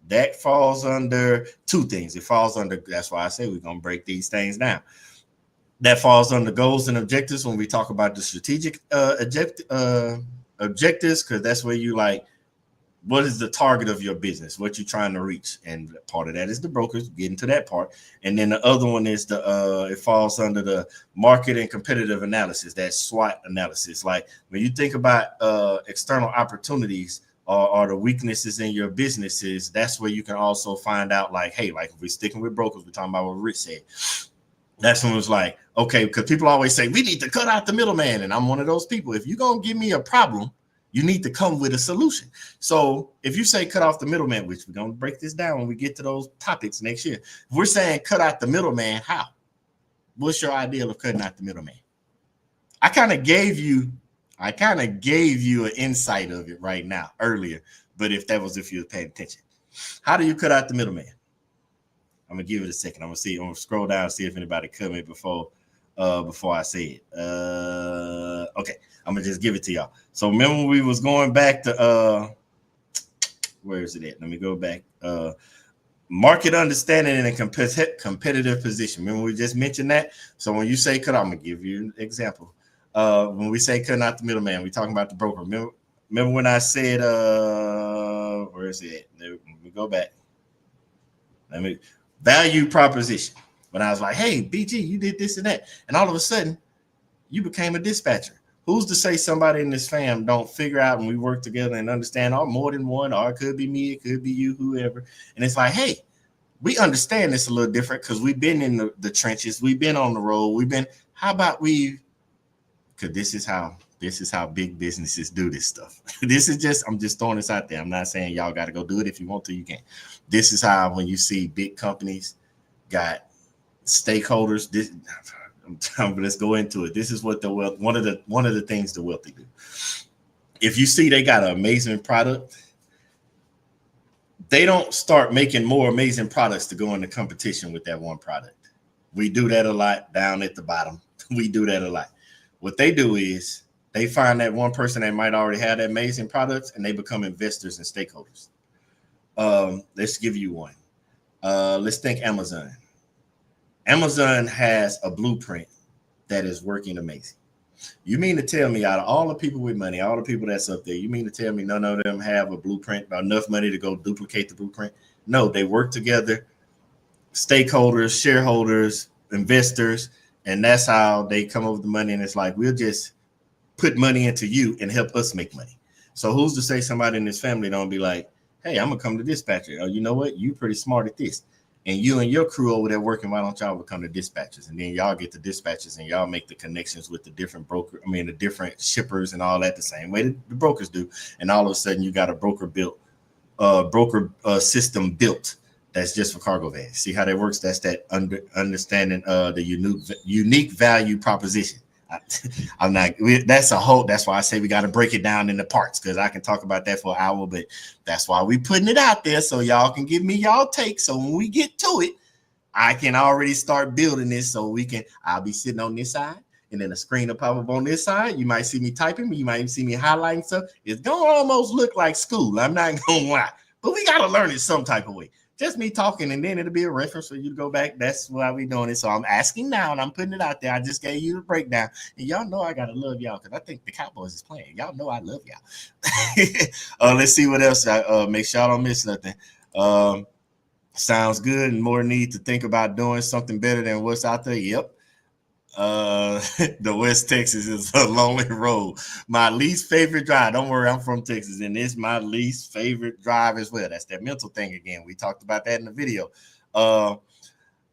that falls under 2 things. It falls under. That's why I say we're gonna break these things down. That falls under goals and objectives when we talk about the strategic objectives, because that's where you like, what is the target of your business, what you're trying to reach, and part of that is the brokers. Get into that part, and then the other one is it falls under the market and competitive analysis, that SWOT analysis. Like when you think about external opportunities or the weaknesses in your businesses, that's where you can also find out, like, hey, like if we're sticking with brokers, we're talking about what Rich said. That's when it was like, okay, because people always say we need to cut out the middleman, and I'm one of those people. If you're gonna give me a problem, you need to come with a solution. So if you say cut off the middleman, which we're gonna break this down when we get to those topics next year. If we're saying cut out the middleman, how? What's your ideal of cutting out the middleman? I kind of gave you an insight of it right now earlier, but if you were paying attention, how do you cut out the middleman? I'm gonna give it a second. I'm gonna scroll down and see if anybody cut me before I say it. Okay, I'm gonna just give it to y'all. So remember when we was going back to where is it at? Let me go back. Market understanding and a competitive position. Remember we just mentioned that. So when you say cut, I'm gonna give you an example. When we say cutting out the middleman, we talking about the broker. Remember when I said where is it? Let me go back. Value proposition. When I was like, hey, BG, you did this and that. And all of a sudden, you became a dispatcher. Who's to say somebody in this fam don't figure out and we work together and understand, or more than one, or it could be me, it could be you, whoever. And it's like, hey, we understand this a little different because we've been in the trenches. We've been on the road. How about because this is how big businesses do this stuff. I'm just throwing this out there. I'm not saying y'all got to go do it. If you want to, you can. This is how, when you see big companies got stakeholders, let's go into it. This is what one of the things the wealthy do. If you see they got an amazing product, they don't start making more amazing products to go into competition with that one product. We do that a lot down at the bottom. We do that a lot. What they do is they find that one person that might already have that amazing products, and they become investors and stakeholders. Let's give you one. Let's think Amazon. Amazon has a blueprint that is working amazing. You mean to tell me, out of all the people with money, all the people that's up there, you mean to tell me none of them have a blueprint, enough money to go duplicate the blueprint? No, they work together, stakeholders, shareholders, investors, and that's how they come up with the money. And it's like, we'll just put money into you and help us make money. So who's to say somebody in this family don't be like, hey, I'm gonna come to dispatcher. Oh, you know what? You pretty smart at this. And you and your crew over there working, why don't y'all become the dispatchers? And then y'all get the dispatchers and y'all make the connections with the different the different shippers and all that the same way the brokers do. And all of a sudden you got a broker system built that's just for cargo vans. See how that works? That's that understanding the unique value proposition. That's why I say we got to break it down into parts, because I can talk about that for an hour, but that's why we putting it out there so y'all can give me y'all take. So when we get to it, I can already start building this so I'll be sitting on this side and then the screen will pop up on this side. You might see me typing, you might even see me highlighting stuff. It's going to almost look like school. I'm not going to lie, but we got to learn it some type of way. Just me talking, and then it'll be a reference for you to go back. That's why we doing it. So I'm asking now, and I'm putting it out there. I just gave you the breakdown, and y'all know I gotta love y'all because I think the Cowboys is playing. Y'all know I love y'all. Let's see what else. Make sure y'all don't miss nothing. Sounds good, and more need to think about doing something better than what's out there. Yep. The West Texas is a lonely road. My least favorite drive. Don't worry, I'm from Texas, and it's my least favorite drive as well. That's that mental thing again. We talked about that in the video.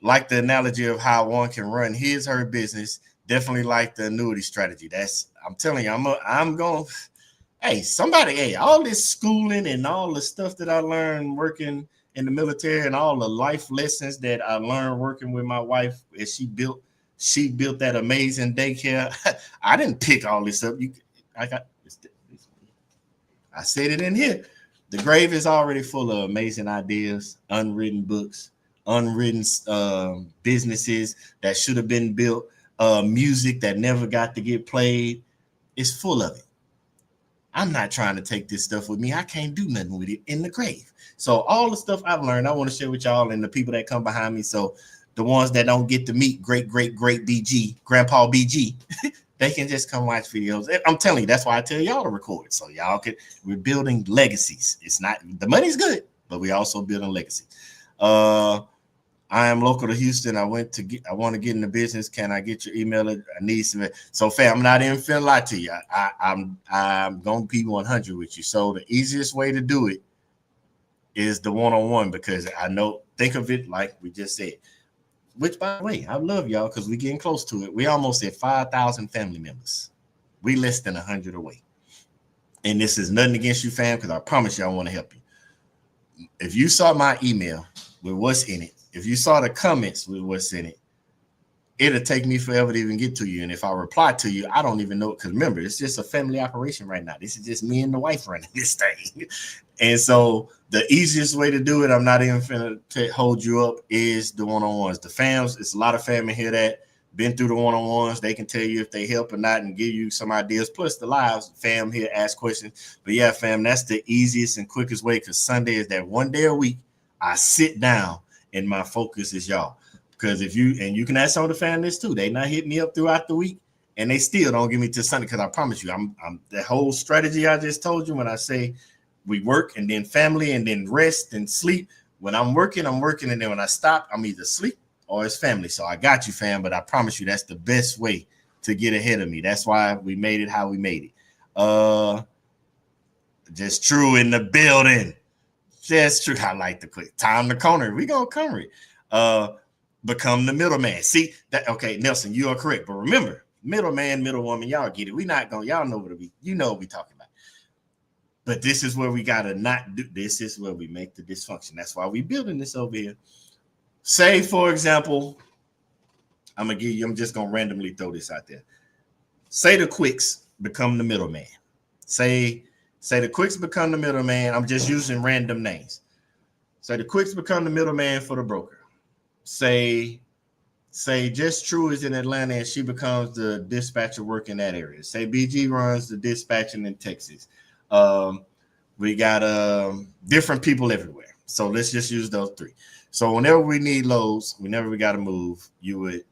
like the analogy of how one can run her business. Definitely like the annuity strategy. I'm telling you, I'm going. Hey, somebody, hey, all this schooling and all the stuff that I learned working in the military and all the life lessons that I learned working with my wife as she built that amazing daycare. I didn't pick all this up. I got I said it in here. The grave is already full of amazing ideas, unwritten books, unwritten businesses that should have been built, music that never got to get played. It's full of it. I'm not trying to take this stuff with me. I can't do nothing with it in the grave. So all the stuff I've learned, I want to share with y'all and the people that come behind me. So the ones that don't get to meet great BG, Grandpa BG, they can just come watch videos. I'm telling you, that's why I tell y'all to record. So y'all we're building legacies. It's not, the money's good, but we also building legacy. I am local to Houston. I want to get in the business. Can I get your email? I need some. So fam, I'm not even finna lie to you. I'm gonna be 100 with you. So the easiest way to do it is the one-on-one, because I know, think of it like we just said. Which, by the way, I love y'all because we're getting close to it. We almost at 5,000 family members. We less than 100 away. And this is nothing against you, fam, because I promise you I want to help you. If you saw my email with what's in it, if you saw the comments with what's in it, it'll take me forever to even get to you. And if I reply to you, I don't even know, because remember, it's just a family operation right now. This is just me and the wife running this thing. And so the easiest way to do it, I'm not even finna hold you up, is the one-on-ones. The fams, it's a lot of fam in here that been through the one-on-ones. They can tell you if they help or not and give you some ideas. Plus the lives, fam here ask questions. But yeah, fam, that's the easiest and quickest way, because Sunday is that one day a week I sit down and my focus is y'all. Because you can ask some of the fam this too. They not hit me up throughout the week and they still don't give me to Sunday, because I promise you, I'm the whole strategy I just told you when I say we work and then family and then rest and sleep. When I'm working, and then when I stop, I'm either sleep or it's family. So I got you, fam, but I promise you that's the best way to get ahead of me. That's why we made it how we made it. Just true in the building. Just true. I like the quick time the corner. We gonna cover it. Become the middleman. See that? Okay, Nelson, you are correct. But remember, middleman, middlewoman, y'all get it. We not gonna, y'all know what we talking about. But this is where we gotta not do. This is where we make the dysfunction. That's why we building this over here. Say, for example, I'm just gonna randomly throw this out there. Say the quicks become the middleman. Say the quicks become the middleman. I'm just using random names. Say the quicks become the middleman for the broker. Say Just True is in Atlanta and she becomes the dispatcher work in that area. Say BG runs the dispatching in Texas. We got different people everywhere. So let's just use those three. So whenever we need loads, whenever we got to move, you would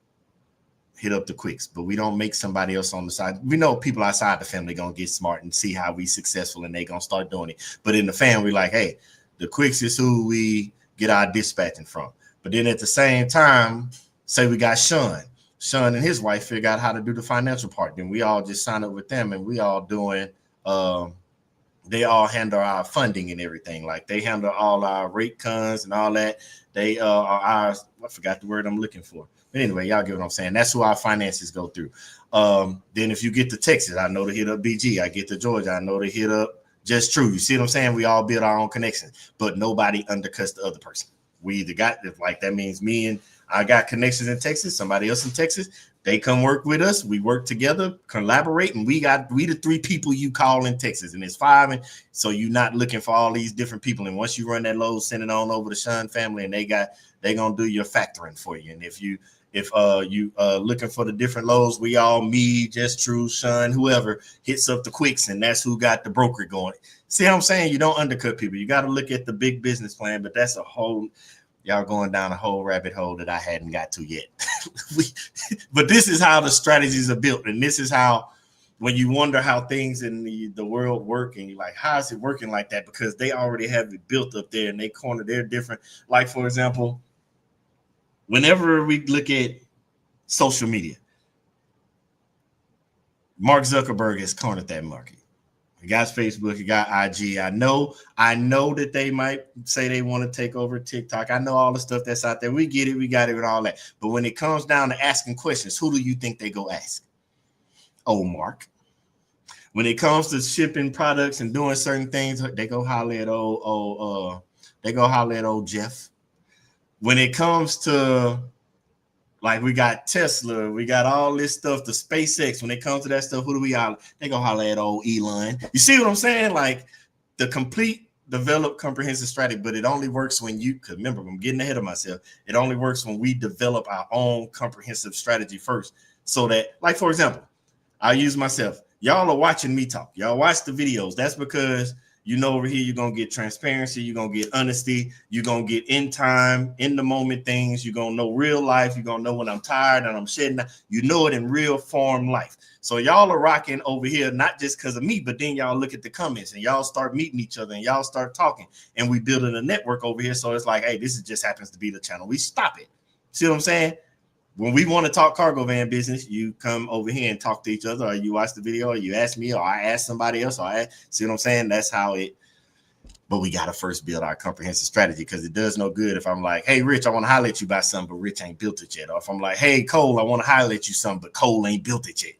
hit up the quicks, but we don't make somebody else on the side. We know people outside the family gonna get smart and see how we successful and they gonna start doing it. But in the family, like, hey, the quicks is who we get our dispatching from. But then at the same time, say we got Sean and his wife figure out how to do the financial part. Then we all just sign up with them and we all doing, they all handle our funding and everything. Like they handle all our rate cons and all that. They are ours. I forgot the word I'm looking for. But anyway, y'all get what I'm saying. That's who our finances go through. Then if you get to Texas, I know to hit up BG. I get to Georgia, I know to hit up Just True. You see what I'm saying? We all build our own connections, but nobody undercuts the other person. We either got, like, that means me and I got connections in Texas, somebody else in Texas. They come work with us. We work together, collaborate, and we the three people you call in Texas, and it's five. And so you're not looking for all these different people. And once you run that load, send it on over to Sean family, and they gonna do your factoring for you. And if you looking for the different loads, we all, me, Just True, Sean, whoever hits up the quicks, and that's who got the broker going. See how I'm saying? You don't undercut people. You got to look at the big business plan, but that's a whole. Y'all going down a whole rabbit hole that I hadn't got to yet. But this is how the strategies are built. And this is how, when you wonder how things in the world work, and you're like, how is it working like that? Because they already have it built up there, and they're different. Like, for example, whenever we look at social media, Mark Zuckerberg has cornered that market. You got Facebook, you got IG. I know that they might say they want to take over TikTok. I know all the stuff that's out there. We get it, we got it, and all that. But when it comes down to asking questions, who do you think they go ask? Oh, Mark. When it comes to shipping products and doing certain things, they go holler at old Jeff. When it comes to, like, we got Tesla, we got all this stuff, the SpaceX. When it comes to that stuff, who do we holler? They go holler at old Elon. You see what I'm saying? Like, the complete developed comprehensive strategy, but it only works when you, because remember, I'm getting ahead of myself. It only works when we develop our own comprehensive strategy first. So that, like, for example, I'll use myself. Y'all are watching me talk. Y'all watch the videos. That's because you know over here you're going to get transparency. You're going to get honesty. You're going to get in time, in the moment things. You're going to know real life. You're going to know when I'm tired and I'm shedding. You know it in real form life. So y'all are rocking over here, not just because of me, but then y'all look at the comments and y'all start meeting each other and y'all start talking. And we building a network over here. So it's like, hey, this just happens to be the channel. We stop it. See what I'm saying? When we want to talk cargo van business, you come over here and talk to each other, or you watch the video, or you ask me, or I ask somebody else, see what I'm saying? That's how it, but we got to first build our comprehensive strategy, because it does no good if I'm like, hey, Rich, I want to highlight you by something, but Rich ain't built it yet. Or if I'm like, hey, Cole, I want to highlight you something, but Cole ain't built it yet.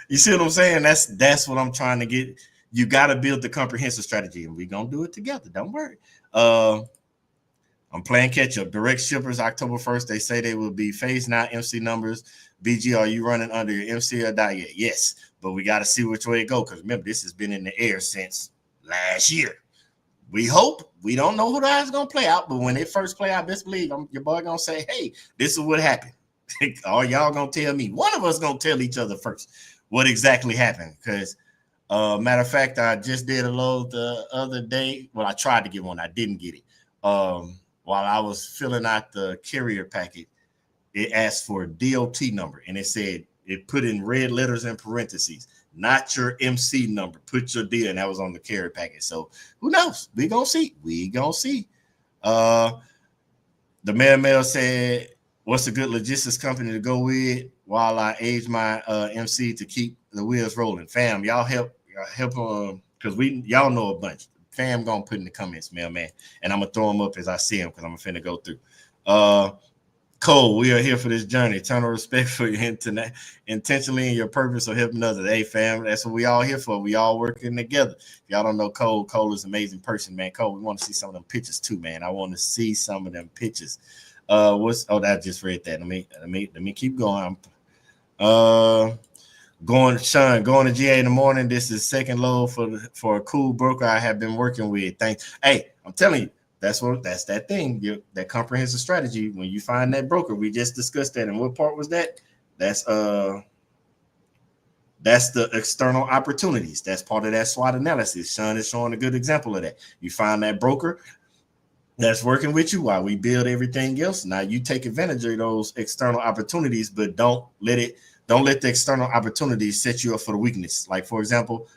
You see what I'm saying? That's what I'm trying to get. You got to build the comprehensive strategy, and we're going to do it together. Don't worry. I'm playing catch up. Direct shippers, October 1st. They say they will be phased now. MC numbers. BG, are you running under your MC or not yet? Yes, but we got to see which way it goes. Because remember, this has been in the air since last year. We hope. We don't know who the hell's going to play out. But when it first play out, best believe your boy going to say, hey, this is what happened. Or y'all going to tell me. One of us going to tell each other first what exactly happened. Because matter of fact, I just did a load the other day. Well, I tried to get one. I didn't get it. While I was filling out the carrier packet, it asked for a DOT number, and it said, it put in red letters in parentheses, not your MC number, put your D, and that was on the carrier packet. So who knows? We gonna see. The mail said, what's a good logistics company to go with while I age my MC to keep the wheels rolling? Fam, y'all help because y'all know a bunch. Fam gonna put in the comments, mailman, and I'm gonna throw them up as I see them because I'm finna go through. Cole, we are here for this journey. Eternal respect for your intentionally and your purpose of helping others. Hey, fam, that's what we all here for. We all working together. If y'all don't know Cole, Cole is an amazing person, man. Cole, we want to see some of them pictures too, man. I want to see some of them pictures. I just read that. Let me keep going. Going to GA in the morning. This is second load for a cool broker I have been working with. Thanks. Hey, I'm telling you, that's that thing. That comprehensive strategy. When you find that broker, we just discussed that. And what part was that? That's the external opportunities. That's part of that SWOT analysis. Sean is showing a good example of that. You find that broker that's working with you while we build everything else. Now you take advantage of those external opportunities, but don't let the external opportunities set you up for the weakness. Like, for example,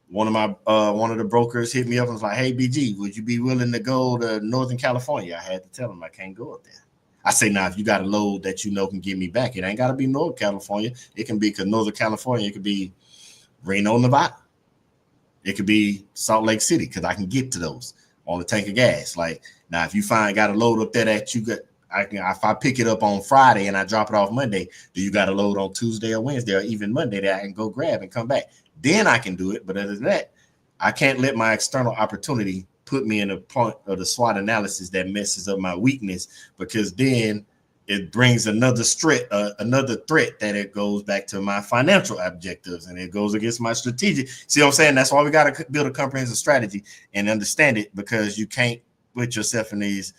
one of the brokers hit me up and was like, hey, BG, would you be willing to go to Northern California? I had to tell him I can't go up there. I say, now, if you got a load that you know can get me back, it ain't got to be Northern California. It can be, because Northern California, it could be Reno, Nevada. It could be Salt Lake City, because I can get to those on the tank of gas. Like, now, if you got a load up there that you got, if I pick it up on Friday and I drop it off Monday, do you got a load on Tuesday or Wednesday or even Monday that I can go grab and come back? Then I can do it. But other than that, I can't let my external opportunity put me in a point of the SWOT analysis that messes up my weakness, because then it brings another threat that it goes back to my financial objectives and it goes against my strategic. See what I'm saying? That's why we got to build a comprehensive strategy and understand it, because you can't put yourself in these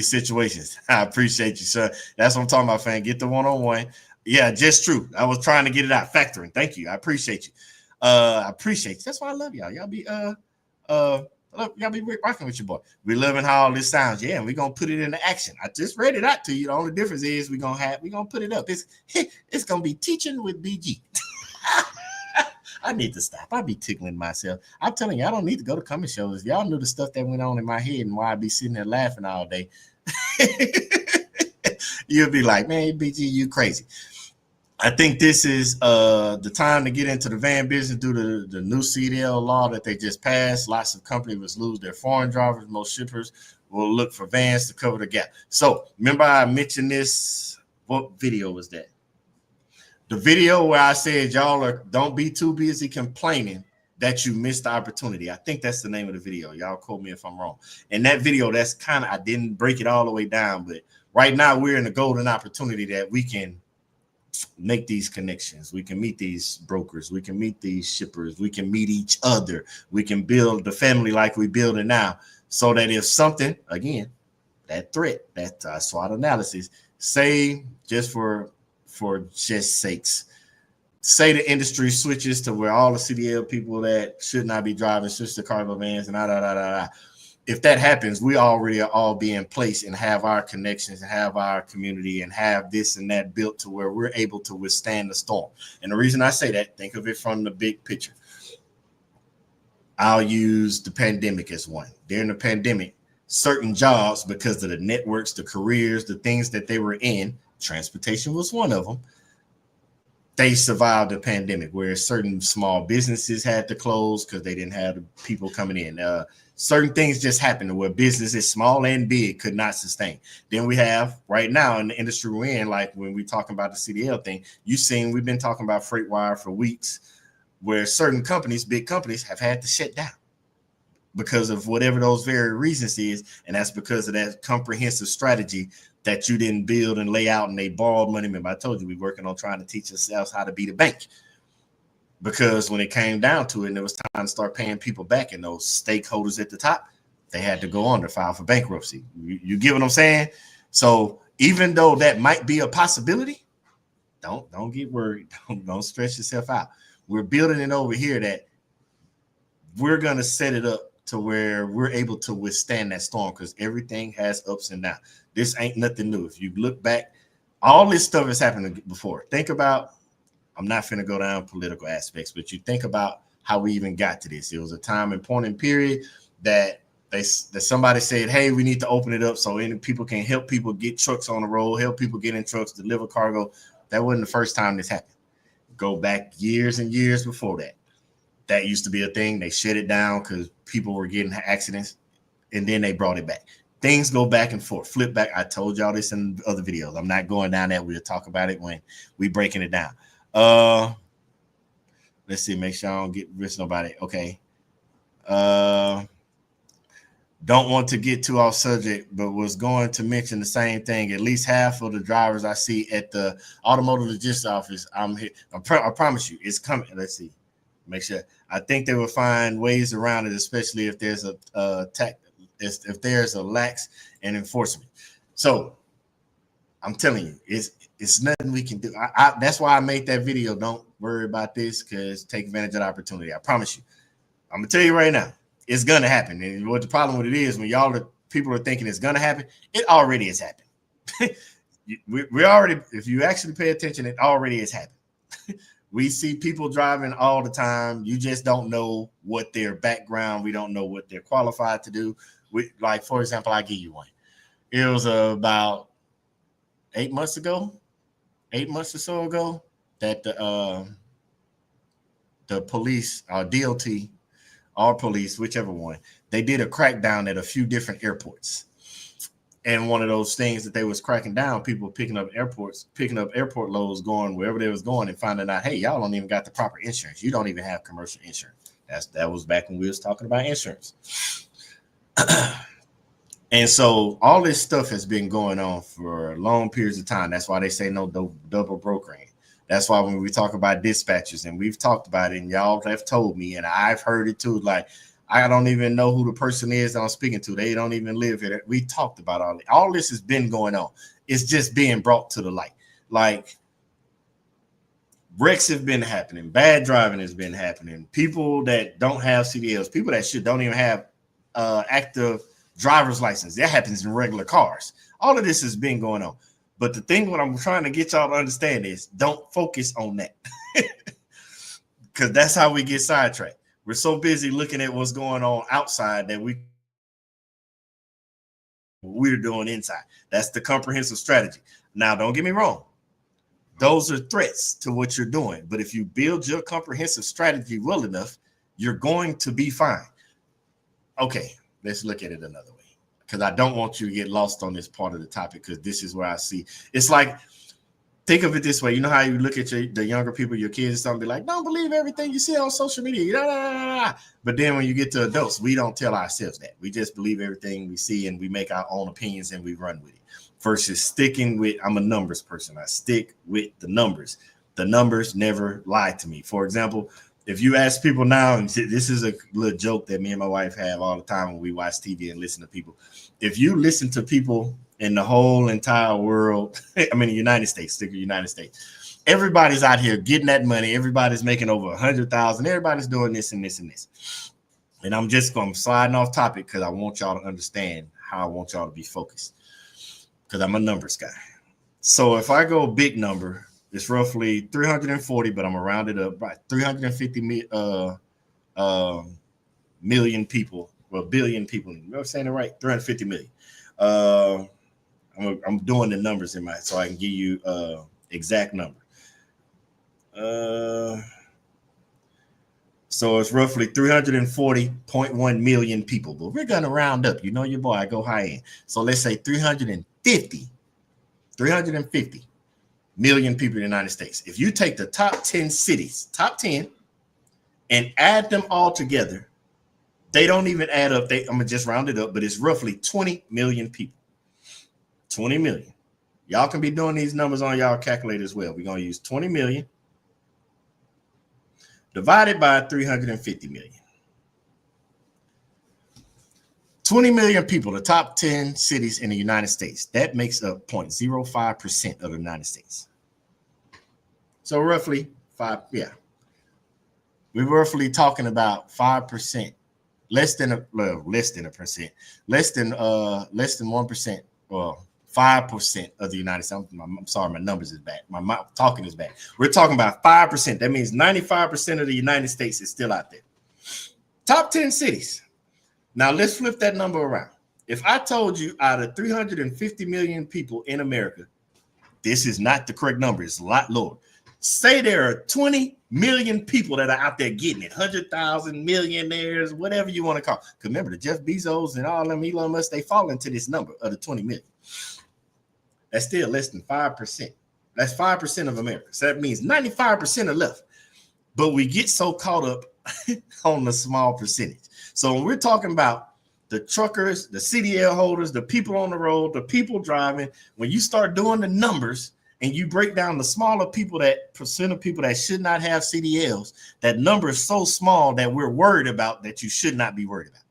situations. I appreciate you, sir. That's what I'm talking about, fam. Get the one-on-one. Yeah, just true. I was trying to get it out. Factoring. Thank you. I appreciate you. I appreciate you. That's why I love y'all. Y'all be rocking with your boy. We loving how all this sounds. Yeah, and we're gonna put it into action. I just read it out to you. The only difference is we're gonna put it up. It's gonna be teaching with BG. I need to stop. I be tickling myself. I'm telling you, I don't need to go to comedy shows. If y'all knew the stuff that went on in my head and why I be sitting there laughing all day, you'll be like, man, BG, you crazy. I think this is the time to get into the van business due to the new CDL law that they just passed. Lots of companies will lose their foreign drivers. Most shippers will look for vans to cover the gap. So remember I mentioned this. What video was that? The video where I said don't be too busy complaining that you missed the opportunity. I think that's the name of the video. Y'all quote me if I'm wrong. And that video, that's kind of, I didn't break it all the way down, but right now we're in a golden opportunity that we can make these connections. We can meet these brokers. We can meet these shippers. We can meet each other. We can build the family like we build it now, so that if something, again, that threat, that SWOT analysis, say just for just sakes, say the industry switches to where all the CDL people that should not be driving switch to cargo vans and if that happens, we already all be in place and have our connections and have our community and have this and that built to where we're able to withstand the storm. And the reason I say that, think of it from the big picture. I'll use the pandemic as one. During the pandemic, certain jobs, because of the networks, the careers, the things that they were in, transportation was one of them, they survived the pandemic, where certain small businesses had to close because they didn't have the people coming in. Certain things just happened where businesses, small and big, could not sustain. Then we have right now in the industry we're in, like when we talking about the CDL thing, we've been talking about FreightWire for weeks, where certain companies, big companies, have had to shut down because of whatever those very reasons is. And that's because of that comprehensive strategy that you didn't build and lay out, and they borrowed money. Remember, I told you we're working on trying to teach ourselves how to be the bank. Because when it came down to it and it was time to start paying people back, and those stakeholders at the top, they had to go under, file for bankruptcy. You get what I'm saying? So even though that might be a possibility, don't get worried. Don't stress yourself out. We're building it over here that we're going to set it up to where we're able to withstand that storm, because everything has ups and downs. This ain't nothing new. If you look back, all this stuff has happened before. Think about, I'm not finna go down political aspects, but you think about how we even got to this. It was a time and point in period that somebody said, hey, we need to open it up so any people can help people get trucks on the road, help people get in trucks, deliver cargo. That wasn't the first time this happened. Go back years and years before that. That used to be a thing. They shut it down because people were getting accidents, and then they brought it back. Things go back and forth, flip back. I told y'all this in other videos. I'm not going down that. We'll talk about it when we breaking it down. Let's see, make sure I don't get rich nobody. Okay. Don't want to get too off subject, but was going to mention the same thing. At least half of the drivers I see at the automotive logistics office, I promise you, it's coming. Let's see. Make sure. I think they will find ways around it, especially if there's if there's a lax in enforcement. So I'm telling you, it's nothing we can do. That's why I made that video. Don't worry about this, because take advantage of the opportunity. I promise you. I'm gonna tell you right now, it's gonna happen. And what the problem with it is, when people are thinking it's gonna happen, it already has happened. we already, if you actually pay attention, it already has happened. We see people driving all the time. You just don't know what their background. We don't know what they're qualified to do. Like, for example, I'll give you one. It was about 8 months or so ago, that the police, DOT, or police, whichever one, they did a crackdown at a few different airports. And one of those things that they was cracking down, people picking up airport loads, going wherever they was going, and finding out, hey, y'all don't even got the proper insurance. You don't even have commercial insurance. That was back when we was talking about insurance. And so all this stuff has been going on for long periods of time. That's why they say no double brokering. That's why when we talk about dispatchers, and we've talked about it, and y'all have told me, and I've heard it too, like, I don't even know who the person is that I'm speaking to. They don't even live here. We talked about all this has been going on. It's just being brought to the light. Like, wrecks have been happening. Bad driving has been happening. People that don't have CDLs, people that don't even have active driver's license. That happens in regular cars. All of this has been going on. But the thing what I'm trying to get y'all to understand is, don't focus on that. Because that's how we get sidetracked. We're so busy looking at what's going on outside that we're doing inside. That's the comprehensive strategy. Now, don't get me wrong. Those are threats to what you're doing. But if you build your comprehensive strategy well enough, you're going to be fine. Okay, let's look at it another way, because I don't want you to get lost on this part of the topic, because this is where I see it's like, think of it this way. You know how you look at the younger people, your kids, and something, be like, don't believe everything you see on social media. But then when you get to adults, we don't tell ourselves that. We just believe everything we see, and we make our own opinions and we run with it. Versus sticking with, I'm a numbers person. I stick with the numbers. The numbers never lie to me. For example, if you ask people now, and this is a little joke that me and my wife have all the time when we watch TV and listen to people. If you listen to people in the whole entire world, I mean, the United States, stick with the United States, everybody's out here getting that money. Everybody's making over 100,000. Everybody's doing this and this and this. And I'm just going to slide off topic because I want y'all to understand how I want y'all to be focused, because I'm a numbers guy. So if I go big number, it's roughly 340, but I'm gonna round it up by 350 million people. Well, billion people. You know I'm saying it right? 350 million. I'm doing the numbers in my, so I can give you exact number. So it's roughly 340.1 million people, but we're gonna round up. You know your boy, I go high end. So let's say 350 million people in the United States. If you take the top 10 cities, top 10, and add them all together, they don't even add up. I'm gonna just round it up, but it's roughly 20 million people. 20 million. Y'all can be doing these numbers on y'all calculator as well. We're gonna use 20 million divided by 350 million. 20 million people, the top 10 cities in the United States. That makes up 0.05% of the United States. So roughly we're roughly talking about 5%, less than 1%, less than 1%, or 5% of the United States. I'm sorry, my numbers is bad. My talking is bad. We're talking about 5%. That means 95% of the United States is still out there. Top 10 cities. Now let's flip that number around. If I told you out of 350 million people in America, this is not the correct number, it's a lot lower. Say there are 20 million people that are out there getting it, 100,000 millionaires, whatever you want to call it. Because remember, the Jeff Bezos and all them Elon Musk, they fall into this number of the 20 million. That's still less than 5%. That's 5% of America. So that means 95% are left. But we get so caught up on the small percentage. So when we're talking about the truckers, the CDL holders, the people on the road, the people driving, when you start doing the numbers and you break down the smaller people, that percent of people that should not have CDLs, that number is so small that we're worried about that you should not be worried about.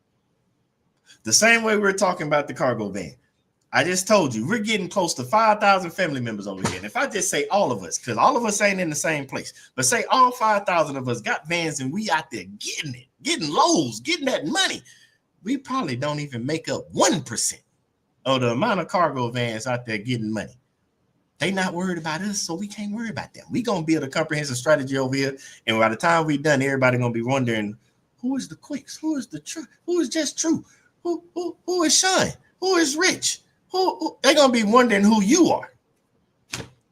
The same way we're talking about the cargo van. I just told you, we're getting close to 5,000 family members over here. And if I just say all of us, because all of us ain't in the same place, but say all 5,000 of us got vans and we out there getting it, getting loads, getting that money, we probably don't even make up 1% of the amount of cargo vans out there getting money. They not worried about us, so we can't worry about them. We gonna build a comprehensive strategy over here, and by the time we done, everybody gonna be wondering, who is the quicks? Who is the true? Who is just true? Who is Sean? Who is Rich? They're gonna be wondering who you are,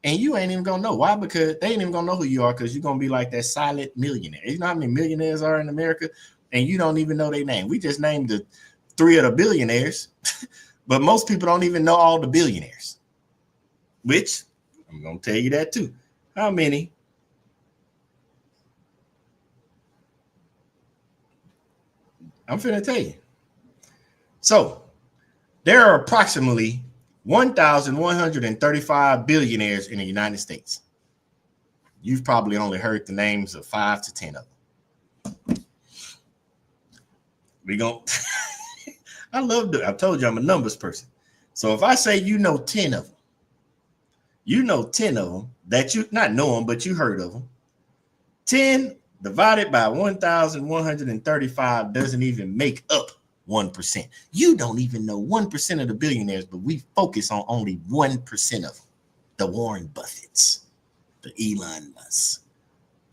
and you ain't even gonna know why, because they ain't even gonna know who you are, because you're gonna be like that silent millionaire. You know how many millionaires are in America, and you don't even know their name. We just named the 3 of the billionaires, but most people don't even know all the billionaires. Which I'm gonna tell you that too. How many? I'm finna tell you. So there are approximately 1,135 billionaires in the United States. You've probably only heard the names of 5 to 10 of them. We gonna I told you I'm a numbers person. So if I say you know 10 of them, you know 10 of them that you not know them, but you heard of them. 10 divided by 1,135 doesn't even make up 1%. You don't even know 1% of the billionaires, but we focus on only 1% of them. The Warren Buffetts, the Elon Musk.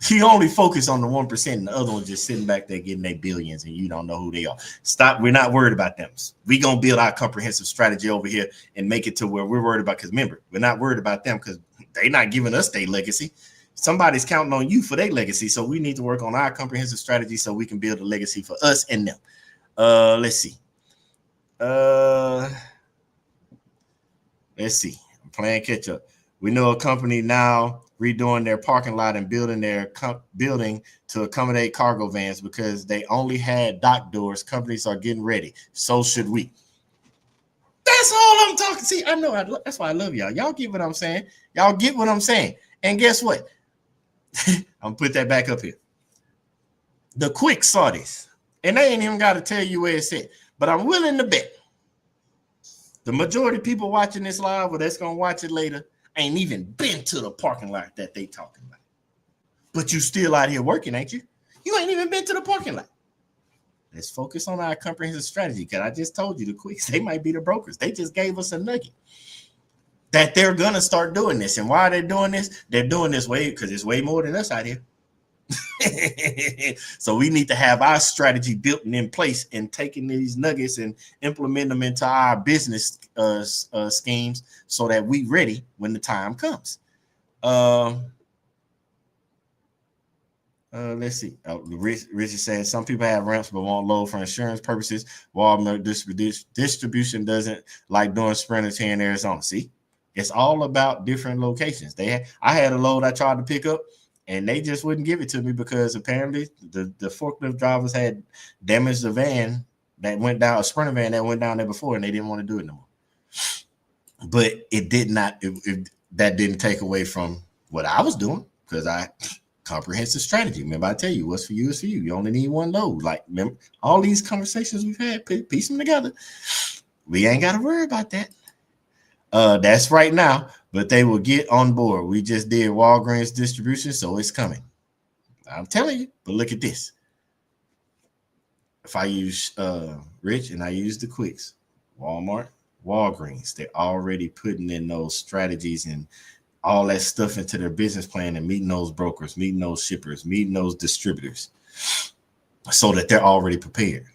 You only focus on the 1%, and the other one's just sitting back there getting their billions, and you don't know who they are. Stop. We're not worried about them. We're going to build our comprehensive strategy over here and make it to where we're worried about, because remember, we're not worried about them because they're not giving us their legacy. Somebody's counting on you for their legacy. So we need to work on our comprehensive strategy so we can build a legacy for us and them. Let's see. I'm playing catch up. We know a company now redoing their parking lot and building their building to accommodate cargo vans because they only had dock doors. Companies are getting ready. So should we. That's all I'm talking. See, I know. That's why I love y'all. Y'all get what I'm saying. Y'all get what I'm saying. And guess what? I'm going to put that back up here. The quick saw this. And they ain't even got to tell you where it's at. But I'm willing to bet the majority of people watching this live or that's going to watch it later ain't even been to the parking lot that they talking about. But you still out here working, ain't you? You ain't even been to the parking lot. Let's focus on our comprehensive strategy because I just told you the quicks, they might be the brokers. They just gave us a nugget that they're going to start doing this. And why are they doing this? They're doing this way because it's way more than us out here. So we need to have our strategy built and in place and taking these nuggets and implement them into our business schemes so that we ready when the time comes. Let's see. Rich is saying some people have ramps but won't load for insurance purposes. Walmart distribution doesn't like doing sprinters here in Arizona. See, it's all about different locations. I had a load I tried to pick up. And they just wouldn't give it to me because apparently the forklift drivers had damaged the van that went down, a Sprinter van that went down there before, and they didn't want to do it no more. But it did not, that didn't take away from what I was doing because comprehensive strategy. Remember, I tell you, what's for you is for you. You only need one load. Like, remember, all these conversations we've had, piece them together. We ain't got to worry about that. That's right now, but they will get on board. We just did Walgreens distribution, so it's coming. I'm telling you, but look at this. If I use Rich and I use the quicks, Walmart, Walgreens, they're already putting in those strategies and all that stuff into their business plan and meeting those brokers, meeting those shippers, meeting those distributors so that they're already prepared.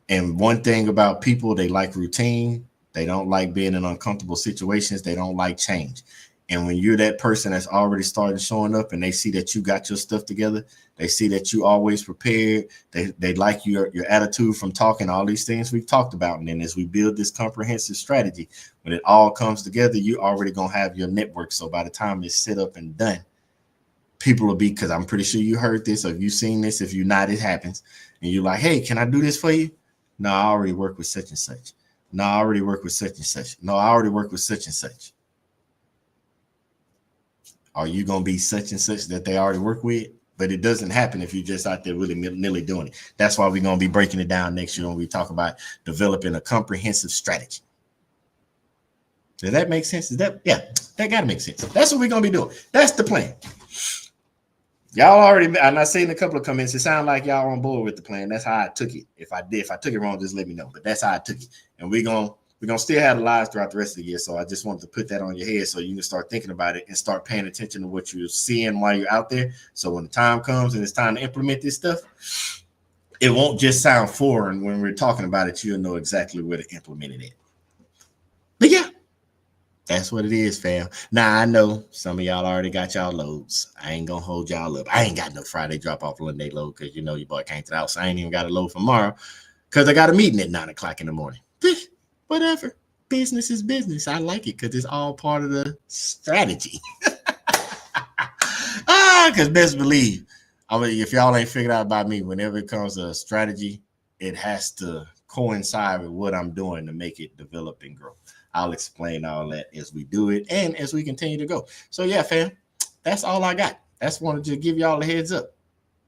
And one thing about people, they like routine. They don't like being in uncomfortable situations. They don't like change. And when you're that person that's already started showing up and they see that you got your stuff together, they see that you always prepared. They like your attitude from talking, all these things we've talked about. And then as we build this comprehensive strategy, when it all comes together, you already going to have your network. So by the time it's set up and done, people will be, because I'm pretty sure you heard this or you've seen this. If you're not, it happens. And you're like, hey, can I do this for you? No, I already work with such and such. No, I already work with such and such. No, I already work with such and such. Are you going to be such and such that they already work with? But it doesn't happen if you're just out there really nilly doing it. That's why we're going to be breaking it down next year when we talk about developing a comprehensive strategy. Does that make sense? That got to make sense. That's what we're going to be doing. That's the plan. Y'all already, and I seen a couple of comments. It sounds like y'all on board with the plan. That's how I took it. If I took it wrong, just let me know. But that's how I took it. And we're gonna still have the lives throughout the rest of the year. So I just wanted to put that on your head so you can start thinking about it and start paying attention to what you're seeing while you're out there. So when the time comes and it's time to implement this stuff, it won't just sound foreign when we're talking about it. You'll know exactly where to implement it at. But yeah. That's what it is, fam. Now, I know some of y'all already got y'all loads. I ain't going to hold y'all up. I ain't got no Friday drop-off Monday load because, your boy came to the house. I ain't even got a load for tomorrow because I got a meeting at 9 o'clock in the morning. Whatever. Business is business. I like it because it's all part of the strategy. Because best believe, if y'all ain't figured out about me, whenever it comes to strategy, it has to coincide with what I'm doing to make it develop and grow. I'll explain all that as we do it and as we continue to go. So yeah, fam, that's all I got. That's wanted to give y'all a heads up,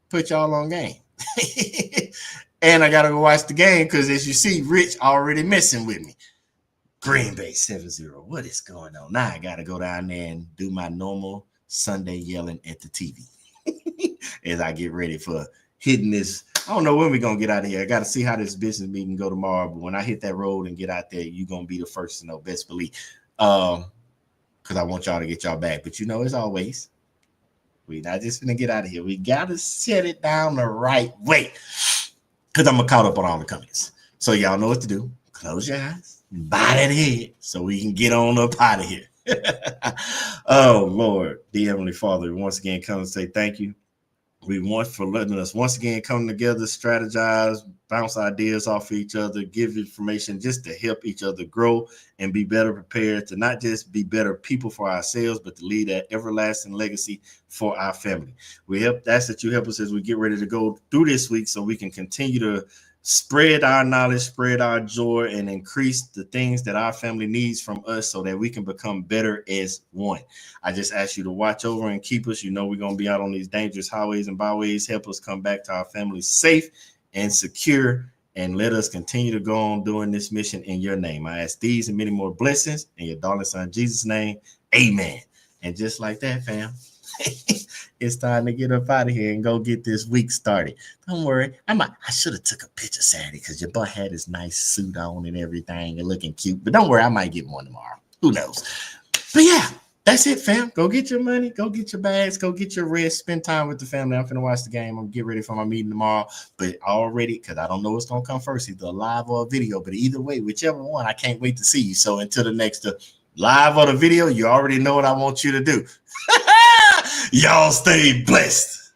put y'all on game. And I got to go watch the game because as you see, Rich already messing with me. Green Bay 7-0. What is going on? Now I got to go down there and do my normal Sunday yelling at the TV as I get ready for hitting this. I don't know when we're going to get out of here. I got to see how this business meeting go tomorrow. But when I hit that road and get out there, you're going to be the first to know, best believe. Because I want y'all to get y'all back. But as always, we're not just going to get out of here. We got to set it down the right way. Because I'm going to caught up on all the comments. So y'all know what to do. Close your eyes, bow that head so we can get on up out of here. Oh Lord, dear Heavenly Father, we once again come and say thank you. We want for letting us once again come together, strategize, bounce ideas off each other, give information just to help each other grow and be better prepared to not just be better people for ourselves, but to lead that everlasting legacy for our family. We help that's that you help us as we get ready to go through this week so we can continue to spread our knowledge, spread our joy, and increase the things that our family needs from us so that we can become better as one. I just ask you to watch over and keep us. You know, we're going to be out on these dangerous highways and byways. Help us come back to our families safe and secure, and let us continue to go on doing this mission in your name. I ask these and many more blessings in your darling son, Jesus' name. Amen. And just like that, fam, it's time to get up out of here and go get this week started. Don't worry. I should have took a picture Saturday because your boy had his nice suit on and everything and looking cute. But don't worry, I might get one tomorrow. Who knows? But yeah, that's it, fam. Go get your money. Go get your bags. Go get your rest. Spend time with the family. I'm finna watch the game. I'm gonna get ready for my meeting tomorrow. But already, because I don't know what's gonna come first, either a live or a video. But either way, whichever one, I can't wait to see you. So until the next live or the video, you already know what I want you to do. Y'all stay blessed.